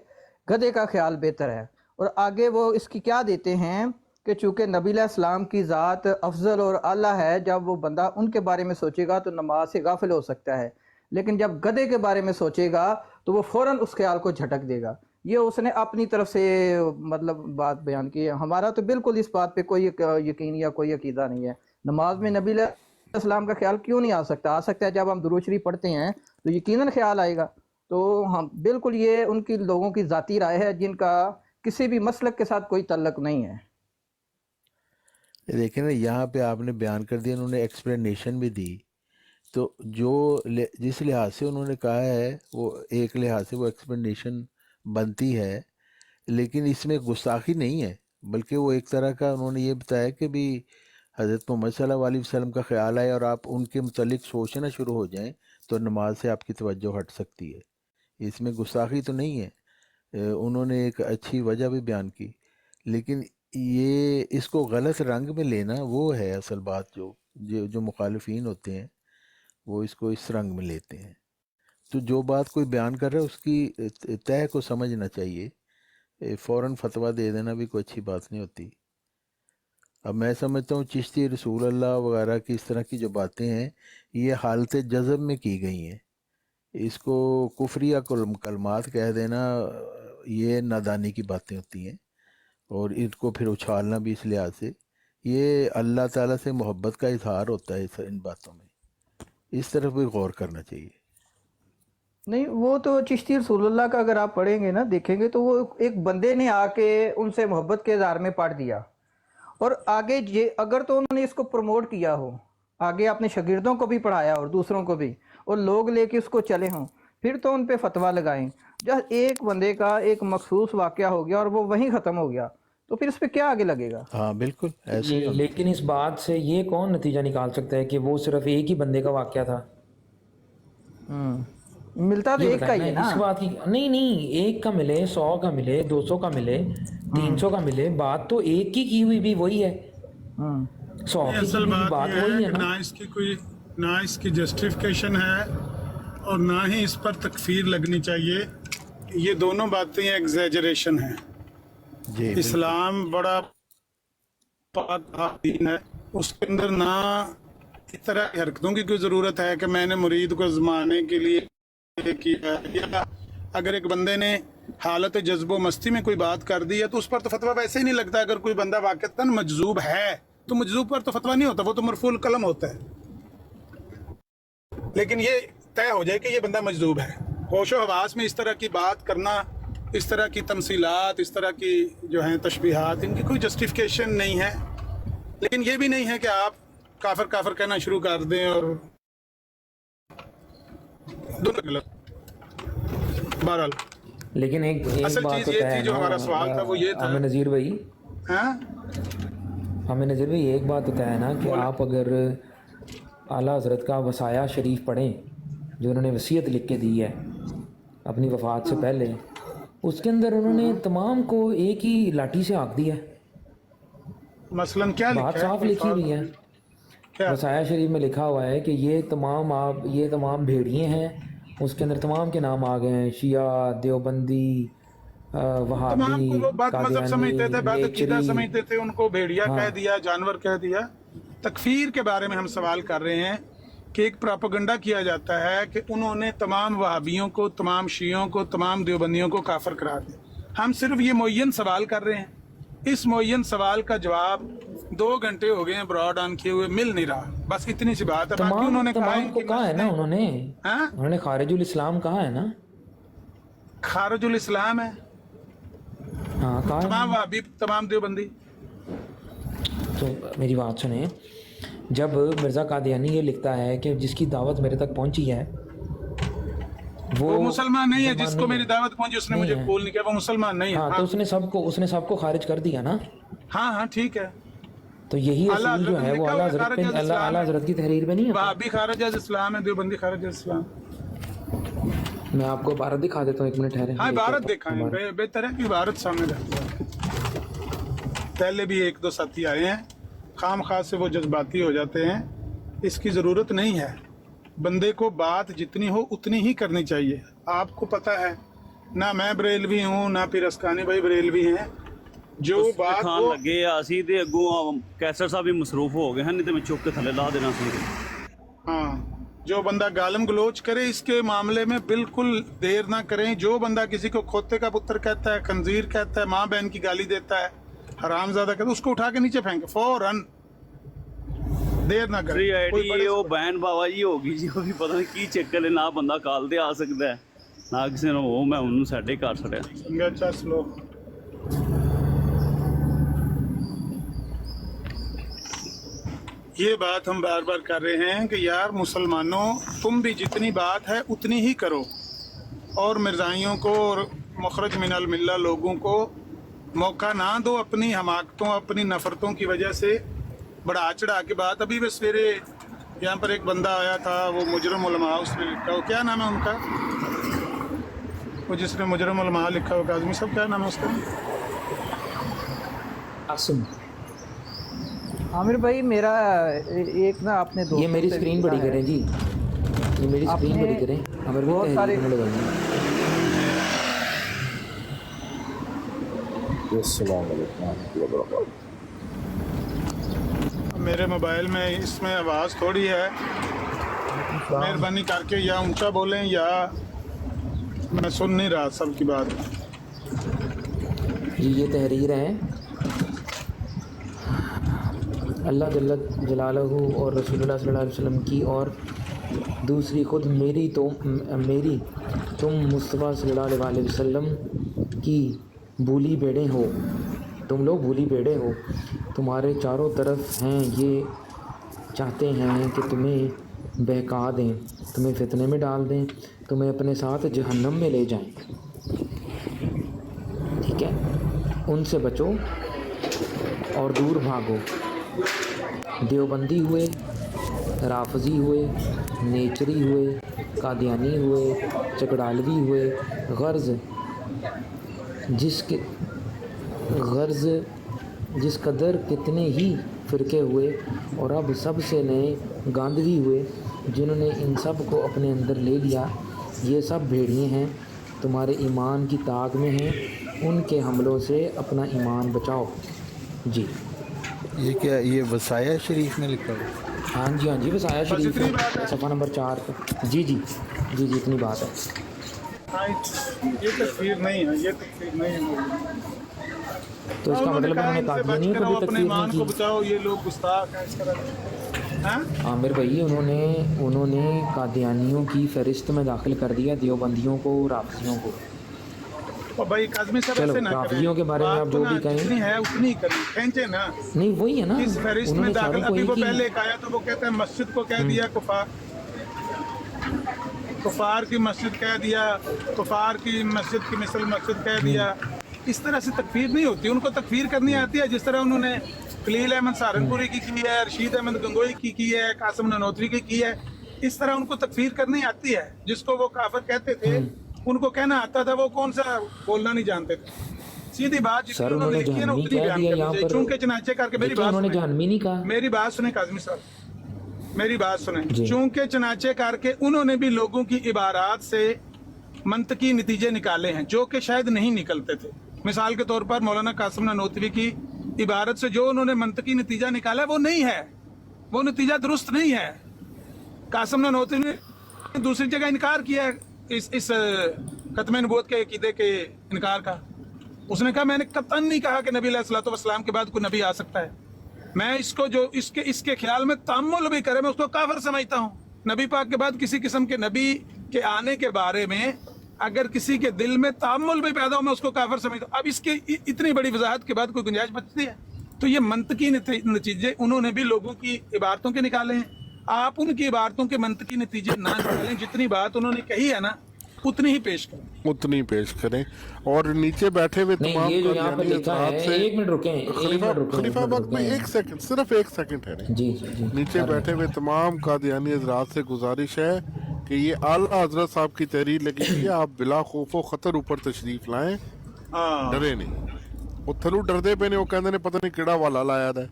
گدھے کا خیال بہتر ہے. اور آگے وہ اس کی کیا دیتے ہیں کہ چونکہ نبی علیہ السلام کی ذات افضل اور اعلیٰ ہے، جب وہ بندہ ان کے بارے میں سوچے گا تو نماز سے غافل ہو سکتا ہے، لیکن جب گدھے کے بارے میں سوچے گا تو وہ فوراً اس خیال کو جھٹک دے گا. یہ اس نے اپنی طرف سے مطلب بات بیان کی ہے. ہمارا تو بالکل اس بات پہ کوئی یقین یا کوئی عقیدہ نہیں ہے. نماز میں نبی علیہ السلام کا خیال کیوں نہیں آ سکتا؟ آ سکتا ہے جب ہم درود شریف پڑھتے ہیں تو یقیناً خیال آئے گا. تو ہم بالکل یہ ان کی لوگوں کی ذاتی رائے ہے جن کا کسی بھی مسلک کے ساتھ کوئی تعلق نہیں ہے. لیکن یہاں پہ آپ نے بیان کر دیا، انہوں نے ایکسپلینیشن بھی دی. تو جس لحاظ سے انہوں نے کہا ہے وہ ایک لحاظ سے وہ ایکسپلینیشن بنتی ہے، लेकिन इसमें गुस्ताखी नहीं है, बल्कि वो एक तरह का उन्होंने ये बताया कि भी हज़रत मोहम्मद सल्लल्लाहु अलैहि वसल्लम का ख्याल आए और आप उनके मुतल्लिक सोचना शुरू हो जाएं तो नमाज से आपकी तवज्जो हट सकती है। इसमें गुस्ताखी तो नहीं है। उन्होंने एक अच्छी वजह भी बयान की, लेकिन ये इसको गलत रंग में लेना वो है असल बात। जो मुखालिफिन होते हैं वो इसको इस रंग में लेते हैं। तो जो बात कोई बयान कर रहा है उसकी तय को समझना चाहिए। फ़ौरन फतवा दे देना भी कोई अच्छी बात नहीं होती। अब मैं समझता हूँ चिश्ती रसूल अल्लाह वगैरह की इस तरह की जो बातें हैं ये हालत जज़ब में की गई हैं। इसको कुफरिया कलमात कह देना ये नादानी की बातें होती हैं, और इनको फिर उछालना भी इस लिहाज से ये अल्लाह ताला से मोहब्बत का इजहार होता है। इन बातों में इस तरफ भी गौर करना चाहिए। नहीं, वो तो चिश्ती रसूलुल्लाह का अगर आप पढ़ेंगे ना, देखेंगे तो वो एक बंदे ने आके उनसे मोहब्बत के इज़हार में पढ़ दिया, और आगे ये अगर तो उन्होंने इसको प्रमोट किया हो, आगे अपने शागिर्दों को भी पढ़ाया और दूसरों को भी, और लोग लेके उसको चले हों, फिर तो उन पे फतवा लगाएं। जब एक बंदे का एक मखसूस वाक़या हो गया और वो वहीं ख़त्म हो गया, तो फिर इस पे क्या आगे लगेगा? हाँ बिल्कुल ऐसे ही होना। लेकिन इस बात से ये कौन नतीजा निकाल सकता है कि वो सिर्फ एक ही बंदे का वाक़या था? मिलता तो ये एक का बताएं ही है ना, ना। इस बात की नहीं, एक का मिले, 100 का मिले, 200 का मिले, 300 का मिले, बात तो एक की हुई भी वही है। 100 की असल हुई बात बात वही यह है है कि ना। ना इसकी जस्टिफिकेशन है और ना ही इस पर तकफीर लगनी चाहिए। ये दोनों बातें एग्जैजरेशन है। जी इस्लाम बड़ा पाक दीन है, उसके अंदर ना इस तरह की हरकतों की कोई ज़रूरत है कि मैंने मुरीद को आज़माने के लिए किया, या अगर एक बंदे ने हालत जज्बो मस्ती में कोई बात कर दी है तो उस पर तो फतवा वैसे ही नहीं लगता। अगर कोई बंदा वाक़तन मजजूब है तो मजजूब पर तो फतवा नहीं होता, वो तो मरफूल कलम होता है। लेकिन ये तय हो जाए कि ये बंदा मजजूब है। होशो हवास में इस तरह की बात करना, इस तरह की तमसीलात, इस तरह की जो हैं तशबीहात, इनकी कोई जस्टिफिकेशन नहीं है। लेकिन ये भी नहीं है कि आप काफर काफर कहना शुरू कर दें, और दोनों गलत। बहरहाल लेकिन एक असल बात चीज़ तो ये तय थी है जो ना, हमारा सवाल था वो ये था। हमें नज़ीर भाई, हाँ हमें नज़ीर भाई एक बात होता है ना कि आप अगर आला हज़रत का वसाया शरीफ पढ़ें जो उन्होंने वसीयत लिख के दी है अपनी वफ़ात से पहले, उसके अंदर उन्होंने तमाम को एक ही लाठी से आँक दिया है। मसलन क्या बात लिखा है? साफ लिखी हुई है। क्या? वसाया शरीफ में लिखा हुआ है कि ये तमाम भेड़िए हैं, उसके अंदर तमाम के नाम आ गए हैं, शिया, देवबंदी, तमाम वहाबी, को वो बात मजहब समझते थे, बात अकीदा नेचरी। समझते थे, उनको भेड़िया कह दिया, जानवर कह दिया। तकफीर के बारे में हम सवाल कर रहे हैं कि एक प्रोपेगेंडा किया जाता है कि उन्होंने तमाम वहाबियों को, तमाम शियों को, तमाम देवबंदियों को काफिर करार दिया। हम सिर्फ ये मुअय्यन सवाल कर रहे हैं। इस मुअय्यन सवाल का जवाब 2 घंटे हो गए हैं ब्रॉड ऑन किए हुए, मिल नहीं रहा। बस इतनी सी बात है। बाकी उन्होंने तमाम को कहा है ना, हाँ? उन्होंने खारिजुल इस्लाम कहा है ना। खारिजुल इस्लाम है, हाँ कहा है। तमाम वहाबी, तमाम देवबंदी। तो मेरी बात सुने, जब मिर्ज़ा कादियानी ये लिखता है कि जिसकी दावत मेरे तक पहुंची है वो मुसलमान नहीं है। जिसको मेरी दावत पहुंची उसने मुझे है। कबूल नहीं किया, वो मुसलमान नहीं है। हाँ, तो उसने सबको खारिज कर दिया ना। हाँ हाँ ठीक है। तो यही आला असूल जो हज़रत है वो लिखा आला हुआ है, हज़रत पे, खारिज अल इस्लाम आला है। हज़रत की तहरीर में नहीं है। वहाबी खारिज अल इस्लाम है, देवबंदी खारिज अल इस्लाम। मैं आपको इबारत दिखा देता हूँ, 1 मिनट ठहरे। हाँ इबारत दिखाएं, बेहतर है कि इबारत सामने रहती है। पहले भी 1-2 साथी आए हैं, खाम खास से वो जज्बाती हो जाते हैं। इसकी ज़रूरत नहीं है। बंदे को बात जितनी हो उतनी ही करनी चाहिए। आपको पता है ना, मैं बरेलवी हूँ ना फिर अस्कानी भाई बरेलवी हैं। जो बात खान वो लगे ਅਸੀਂ ਤੇ ਅੱਗੋਂ ਕੈਸਰ ਸਾਹਿਬ ਵੀ ਮਸਰੂਫ ਹੋ ਗਏ ਹਨ, ਨਹੀਂ ਤੇ ਮੈਂ ਚੁੱਕ ਕੇ ਥੱਲੇ ਲਾ ਦੇਣਾ ਸੀ। हाँ, जो बंदा गालम गलोच करे इसके मामले में बिल्कुल देर ना करें। जो बंदा किसी को खोते का पुत्र कहता है, खंजीर कहता है, माँ बहन की गाली देता है, हरामजादा कहता है, उसको उठा के नीचे फेंके फौरन। देर ना करें। कोई बड़े ਉਹ ਬੈਨ ਬਾਬਾ ਜੀ ਹੋ ਗਈ ਜੀ, ਉਹ ਵੀ ਪਤਾ ਨਹੀਂ ਕੀ ਚੱਕਰ ਹੈ, ਨਾ ਬੰਦਾ ਕਾਲ ਤੇ ਆ ਸਕਦਾ ਹੈ ਨਾ ਕਿਸੇ ਨੂੰ। ਉਹ ਮੈਂ ਉਹਨੂੰ ਸਾਡੇ ਘਰ ਛੱਡਿਆ। संगे अच्छा स्लो। ये बात हम बार बार कर रहे हैं कि यार मुसलमानों, तुम भी जितनी बात है उतनी ही करो, और मिर्जाइयों को और मुखरज मिनल मिल्ला लोगों को मौका ना दो अपनी हमाकतों अपनी नफरतों की वजह से बढ़ा चढ़ा के बात। अभी भी सवेरे यहाँ पर एक बंदा आया था, वो मुजरम उलमा, उसने लिखा, वो क्या नाम है उनका, वो जिसने मुजरम उलमा लिखा हो, काज़मी साहब क्या नाम है उसका? आसिम। आमिर भाई मेरा एक ना आपने ये मेरी स्क्रीन बड़ी करें जी, ये मेरी स्क्रीन बड़ी करें। आमिर भाई बहुत सारे मेरे मोबाइल में इसमें आवाज़ थोड़ी है, मेहरबानी करके या ऊंचा बोलें या मैं सुन नहीं रहा सबकी बात। ये तहरीर है अल्लाह जल्ल जलालहू और रसूलुल्लाह सल्लल्लाहु अलैहि वसल्लम की, और दूसरी खुद मेरी तुम मुस्तफ़ा सल्लल्लाहु अलैहि वसल्लम की भूली बेड़े हो, तुम लोग भूली बेड़े हो, तुम्हारे चारों तरफ हैं, ये चाहते हैं कि तुम्हें बहका दें, तुम्हें फितने में डाल दें, तुम्हें अपने साथ जहन्नम में ले जाएं। ठीक है, उनसे बचो और दूर भागो। देवबंदी हुए, राफजी हुए, नेचरी हुए, कादियानी हुए, चकड़ालवी हुए, जिस कदर कितने ही फ़िरके हुए, और अब सबसे नए गांधवी हुए जिन्होंने इन सब को अपने अंदर ले लिया, ये सब भेड़िए हैं, तुम्हारे ईमान की ताक में हैं, उनके हमलों से अपना ईमान बचाओ। जी ये क्या, ये वसाया शरीफ में लिखा हुआ? हाँ जी, हाँ जी, वसाया शरीफ है, सफ़ा नंबर 4 पे। जी जी जी जी, इतनी बात है। हाँ, ये तकफीर नहीं है, ये तकफीर नहीं है। तो इसका मतलब उन्होंने कादियानियों को भी तकफीर नहीं की। बचाओ, ये लोग गुस्ताख हैं इस तरह। हाँ? आमिर भाई उन्होंने कादियानियों की फहरिस्त में दाखिल कर दिया देवबंदियों को, राफजियों को। और भाई काज़मी साहब चलो ऐसे ना राफजियों के बारे में आप जो भी कहें, जितनी है उतनी करें, खींचे ना। नहीं वही है ना, इस फहरिस्त में उन्होंने दाखिल, चारों अभी वो को पहले एक आया तो वो कहता है मस्जिद को कह दिया कुफार की मस्जिद कह दिया, कुफार की मस्जिद की मिसल मस्जिद कह दिया। इस तरह से तकफीर नहीं होती, उनको तकफीर करनी आती है जिस तरह उन्होंने खलील अहमद सहारनपुरी की है, रशीद अहमद गंगोई की है, कासिम ननोत्री की है। इस तरह उनको तकफीर करनी आती है। जिसको वो काफिर कहते थे उनको कहना आता था, वो कौन सा बोलना नहीं जानते थे। सीधी बात सर उन्होंने जहन्नमी कह दिया यहाँ पर, चूंकि चनाचे करके मेरी बात उन्होंने जहन्नमी नहीं कहा। मेरी बात सुने काज़मी साहब, मेरी बात सुने। चूंकि चनाचे करके उन्होंने भी लोगों की इबारात से मंतकी नतीजे निकाले हैं जो कि शायद नहीं निकलते थे। मिसाल के तौर पर मौलाना कासिम ननोतवी की इबारत से जो उन्होंने मंतकी नतीजा निकाला वो नहीं है, वो नतीजा दुरुस्त नहीं है। कासिम ननोतवी ने दूसरी जगह इनकार किया है इस खत्म नबूवत के अकीदे के इनकार का। उसने कहा मैंने कतन नहीं कहा कि नबी अलैहिस्सलातु वस्सलाम के बाद कोई नबी आ सकता है। मैं इसको जो इसके ख्याल में तामुल भी करे मैं उसको काफिर समझता हूँ। नबी पाक के बाद किसी किस्म के नबी के आने के बारे में अगर किसी के दिल में तामुल भी पैदा हो मैं उसको काफिर समझता हूँ। अब इसके इतनी बड़ी वजाहत के बाद कोई गुंजाइश बचती है? तो ये मंतकी नतीजे उन्होंने भी लोगों की इबारतों के निकाले हैं। आप उनकी इबारतों के मंतकी नतीजे ना निकालें, जितनी बात उन्होंने कही है ना उतनी ही पेश करें, उतनी पेश करें। और नीचे बैठे हुए तमाम ये जो यहाँ पर लिखा है, एक मिनट रुकें, खलीफा वक्त में एक सेकंड, सिर्फ एक सेकंड है। जी नीचे बैठे हुए तमाम कादियानी हजरात से गुजारिश है कि ये आला हजरत साहब की तहरीर लगी हुई है, आप बिला खौफो खतर ऊपर तशरीफ लाएं, डरे नहीं। वो थलू डरदे पे ने, वो कहते ने पता नहीं किड़ा वाला लाया है।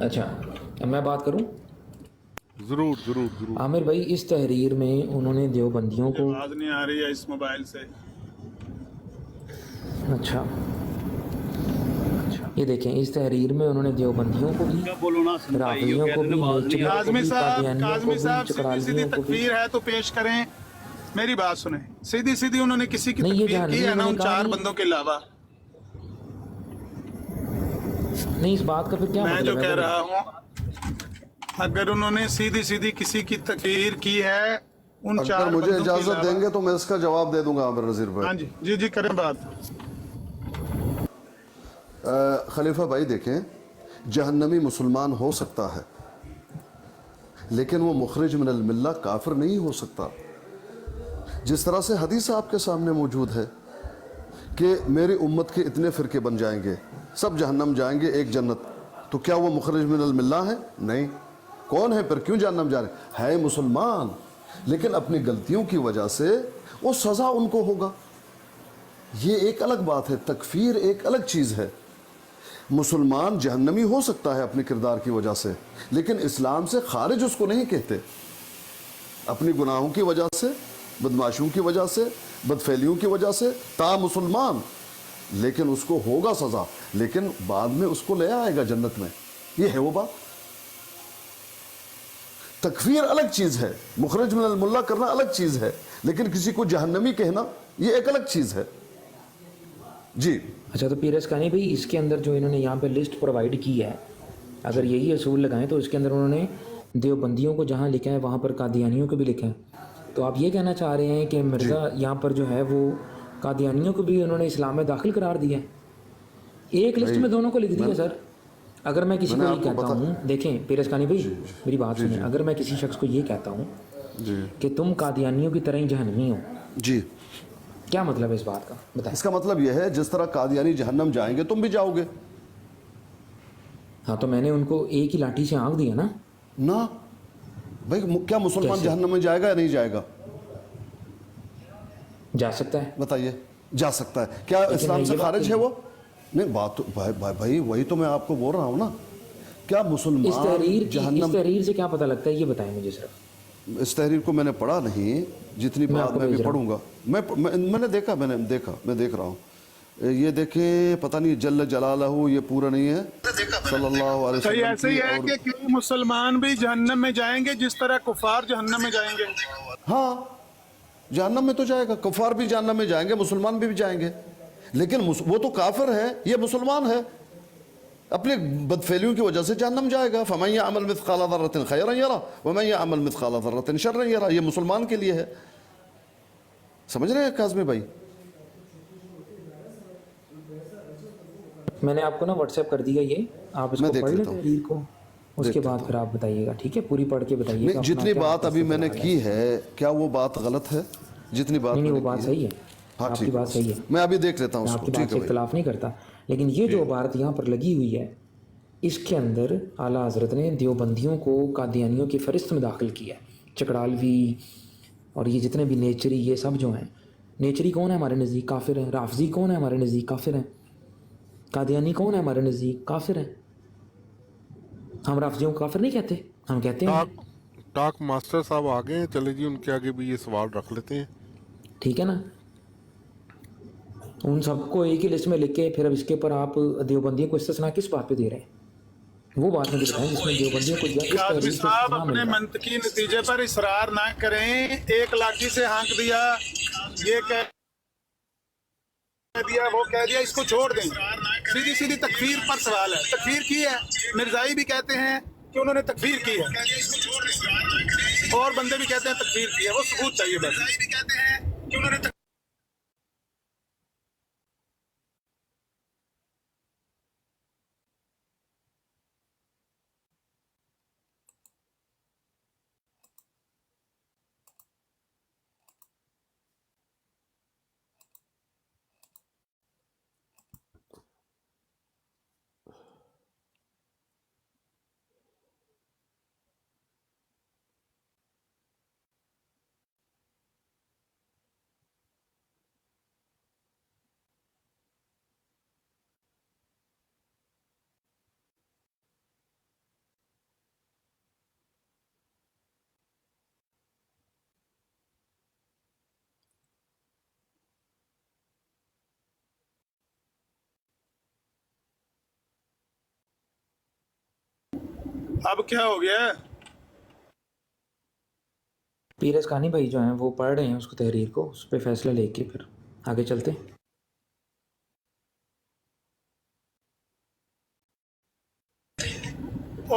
अच्छा अब मैं बात करूं? जरूर जरूर जरूर। आमिर भाई इस तहरीर में उन्होंने देवबंदियों को, आवाज नहीं आ रही है इस मोबाइल से। अच्छा ये देखें, इस तहरीर में उन्होंने देवबंदियों को भी, राफियों को भी, काज़मी साहब सीधी तकफीर है तो पेश करें। मेरी बात सुने, सीधी सीधी उन्होंने किसी की तकफीर की है ना उन 4 बंदों के अलावा। नहीं इस बात का फिर क्या मैं मतलब जो है? कह रहा हूँ अगर उन्होंने सीधी सीधी किसी की तकफीर की है उन 4 अगर मुझे इजाजत देंगे तो मैं इसका जवाब दे दूंगा आमिर नज़ीर भाई। हाँ जी जी जी करें बात। खलीफा भाई देखें, जहन्नमी मुसलमान हो सकता है لیکن وہ مخرج من الملہ کافر نہیں ہو سکتا. جس طرح سے حدیث آپ کے سامنے موجود ہے کہ میری امت کے اتنے فرقے بن جائیں گے, سب جہنم جائیں گے, ایک جنت, تو کیا وہ مخرج من الملہ ہے؟ نہیں. کون ہے پھر, کیوں جہنم جا رہے ہیں؟ مسلمان, لیکن اپنی غلطیوں کی وجہ سے وہ سزا ان کو ہوگا. یہ ایک الگ بات ہے, تکفیر ایک الگ چیز ہے. مسلمان جہنمی ہو سکتا ہے اپنے کردار کی وجہ سے, لیکن اسلام سے خارج اس کو نہیں کہتے. اپنی گناہوں کی وجہ سے, بدماشیوں کی وجہ سے, بدفعلیوں کی وجہ سے تا مسلمان, لیکن اس کو ہوگا سزا, لیکن بعد میں اس کو لے آئے گا جنت میں. یہ ہے وہ بات. تکفیر الگ چیز ہے, مخرج من الملہ کرنا الگ چیز ہے, لیکن کسی کو جہنمی کہنا یہ ایک الگ چیز ہے. جی اچھا, تو پیر اسکانی بھائی اس کے اندر جو انہوں نے یہاں پہ لسٹ پرووائڈ کی ہے, اگر یہی اصول لگائیں تو اس کے اندر انہوں نے دیوبندیوں کو جہاں لکھا ہے وہاں پر قادیانیوں کو بھی لکھا ہے. تو آپ یہ کہنا چاہ رہے ہیں کہ مرزا یہاں پر جو ہے وہ قادیانیوں کو بھی انہوں نے اسلام میں داخل قرار دیا ہے؟ ایک لسٹ میں دونوں کو لکھ دیا سر. اگر میں کسی کو یہ کہتا ہوں, دیکھیں پیر اسکانی بھائی میری بات سنیں, اگر میں کسی شخص کو یہ کہتا ہوں کہ تم قادیانیوں کی طرح ہی جہنمی ہو, جی, کیا مطلب ہے اس بات کا بتائیں. اس کا مطلب یہ ہے جس طرح قادیانی جہنم جائیں گے تم بھی جاؤ گے. ہاں, تو میں نے ان کو ایک ہی لاٹھی سے آنکھ دیا نا. نا بھائی, کیا مسلمان جہنم میں جائے گا یا نہیں جائے گا؟ جا سکتا ہے. بتائیے, جا سکتا ہے. کیا اسلام سے خارج ہے وہ؟ نہیں, بات تو بھائی وہی تو میں آپ کو بول رہا ہوں نا. کیا مسلمان اس تحریر سے کیا پتہ لگتا ہے, یہ بتائیں مجھے صرف. اس تحریر کو میں نے پڑھا نہیں, جتنی بات میں بھی پڑھوں گا. میں نے دیکھا, میں دیکھ رہا ہوں. یہ دیکھیں, پتہ نہیں جل جلالہ یہ پورا نہیں ہے صلی اللہ علیہ وسلم. صحیح ایسے ہی ہے کہ کئی مسلمان بھی جہنم میں جائیں گے جس طرح کفار جہنم میں جائیں گے. ہاں, جہنم میں تو جائے گا, کفار بھی جہنم میں جائیں گے, مسلمان بھی جائیں گے, لیکن وہ تو کافر ہے, یہ مسلمان ہے, اپنے بدفعلیوں کی وجہ سے جہنم جائے گا. فَمَن يَعْمَلْ مِثْقَالَ ذَرَّةٍ خَيْرًا يَرَهُ وَمَن يَعْمَلْ مِثْقَالَ ذَرَّةٍ شَرًّا يَرَهُ. یہ مسلمان کے لیے ہے. سمجھ رہے ہیں کاظمی بھائی؟ میں نے آپ کو نا واٹس ایپ کر دیا, یہ آپ اس کو پڑھ لیں تحریر کو, اس کے بعد پھر آپ بتائیے گا, ٹھیک ہے؟ پوری پڑھ کے بتائیے گا. جتنی بات ابھی میں نے کی ہے, کیا وہ بات غلط ہے؟ جتنی بات نہیں, وہ بات صحیح ہے, آپ کی بات صحیح ہے, میں ابھی دیکھ لیتا ہوں, آپ کی بات سے اختلاف نہیں کرتا. لیکن یہ جو عبارت یہاں پر لگی ہوئی ہے, اس کے اندر اعلیٰ حضرت نے دیوبندیوں کو قادیانیوں کی فہرست میں داخل کیا ہے. چکڑالوی اور یہ جتنے بھی نیچری, یہ سب جو ہیں, نیچری کون ہے ہمارے نزدیک؟ کافر ہیں. رافضی کون ہے ہمارے نزدیک؟ کافر ہیں. قادیانی کون ہے ہمارے نزدیک؟ کافر ہیں. ہم رافضیوں کو کافر نہیں کہتے, ہم کہتے ہیں. ٹاک ماسٹر صاحب آگے ہیں, چلے جی ان کے آگے بھی یہ سوال رکھ لیتے ہیں, ٹھیک ہے نا. ان سب کو ایک ہی لسٹ میں لکھ کے پھر اب اس کے اوپر آپ دیوبندیوں کو استثناء کس بات پہ دے رہے ہیں؟ وہ بات مجھے بتائیں جس میں دیوبندیوں کو قاضی صاحب اپنے منطقی نتیجے پر اصرار نہ کریں. ایک لاٹھی سے ہانک دیا, یہ کہہ دیا, وہ کہہ دیا, اس کو چھوڑ دیں. سیدھی سیدھی تکفیر پر سوال ہے. تکفیر کی ہے, مرزائی بھی کہتے ہیں کہ انہوں نے تکفیر کی ہے, اور بندے بھی کہتے ہیں تکفیر کی ہے. وہ ثبوت چاہیے بس. اب کیا ہو گیا؟ پیر اسکانی بھائی جو ہیں وہ پڑھ رہے ہیں اس کو, تحریر کو, اس پہ فیصلہ لے کے پھر آگے چلتے ہیں.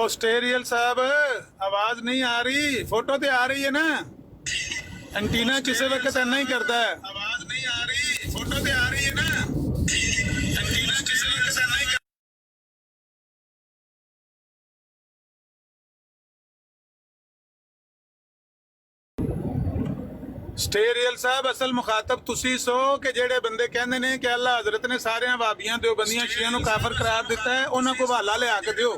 آسٹریل صاحب آواز نہیں آ رہی, فوٹو تو آ رہی ہے نا, انٹینا کسی وقت نہیں کرتا ہے. آواز نہیں آ رہی, فوٹو تو آ رہی ہے نا. ਸਟੇਰੀਅਲ ਸਾਹਿਬ ਅਸਲ ਮੁਖਾਤਬ ਤੁਸੀਂ ਸੋ ਕਿ ਜਿਹੜੇ ਬੰਦੇ ਕਹਿੰਦੇ ਨੇ ਕਿ ਅੱਲਾ ਹਜ਼ਰਤ ਨੇ ਸਾਰਿਆਂ ਵਾਬੀਆਂ ਦਿਓਬੰਦੀਆਂ ਸ਼ੀਆਂ ਨੂੰ ਕਾਫਰ ਕਰਾਰ ਦਿੱਤਾ ਹੈ, ਉਹਨਾਂ ਕੋ ਹਵਾਲਾ ਲਿਆ ਕੇ ਦਿਓ।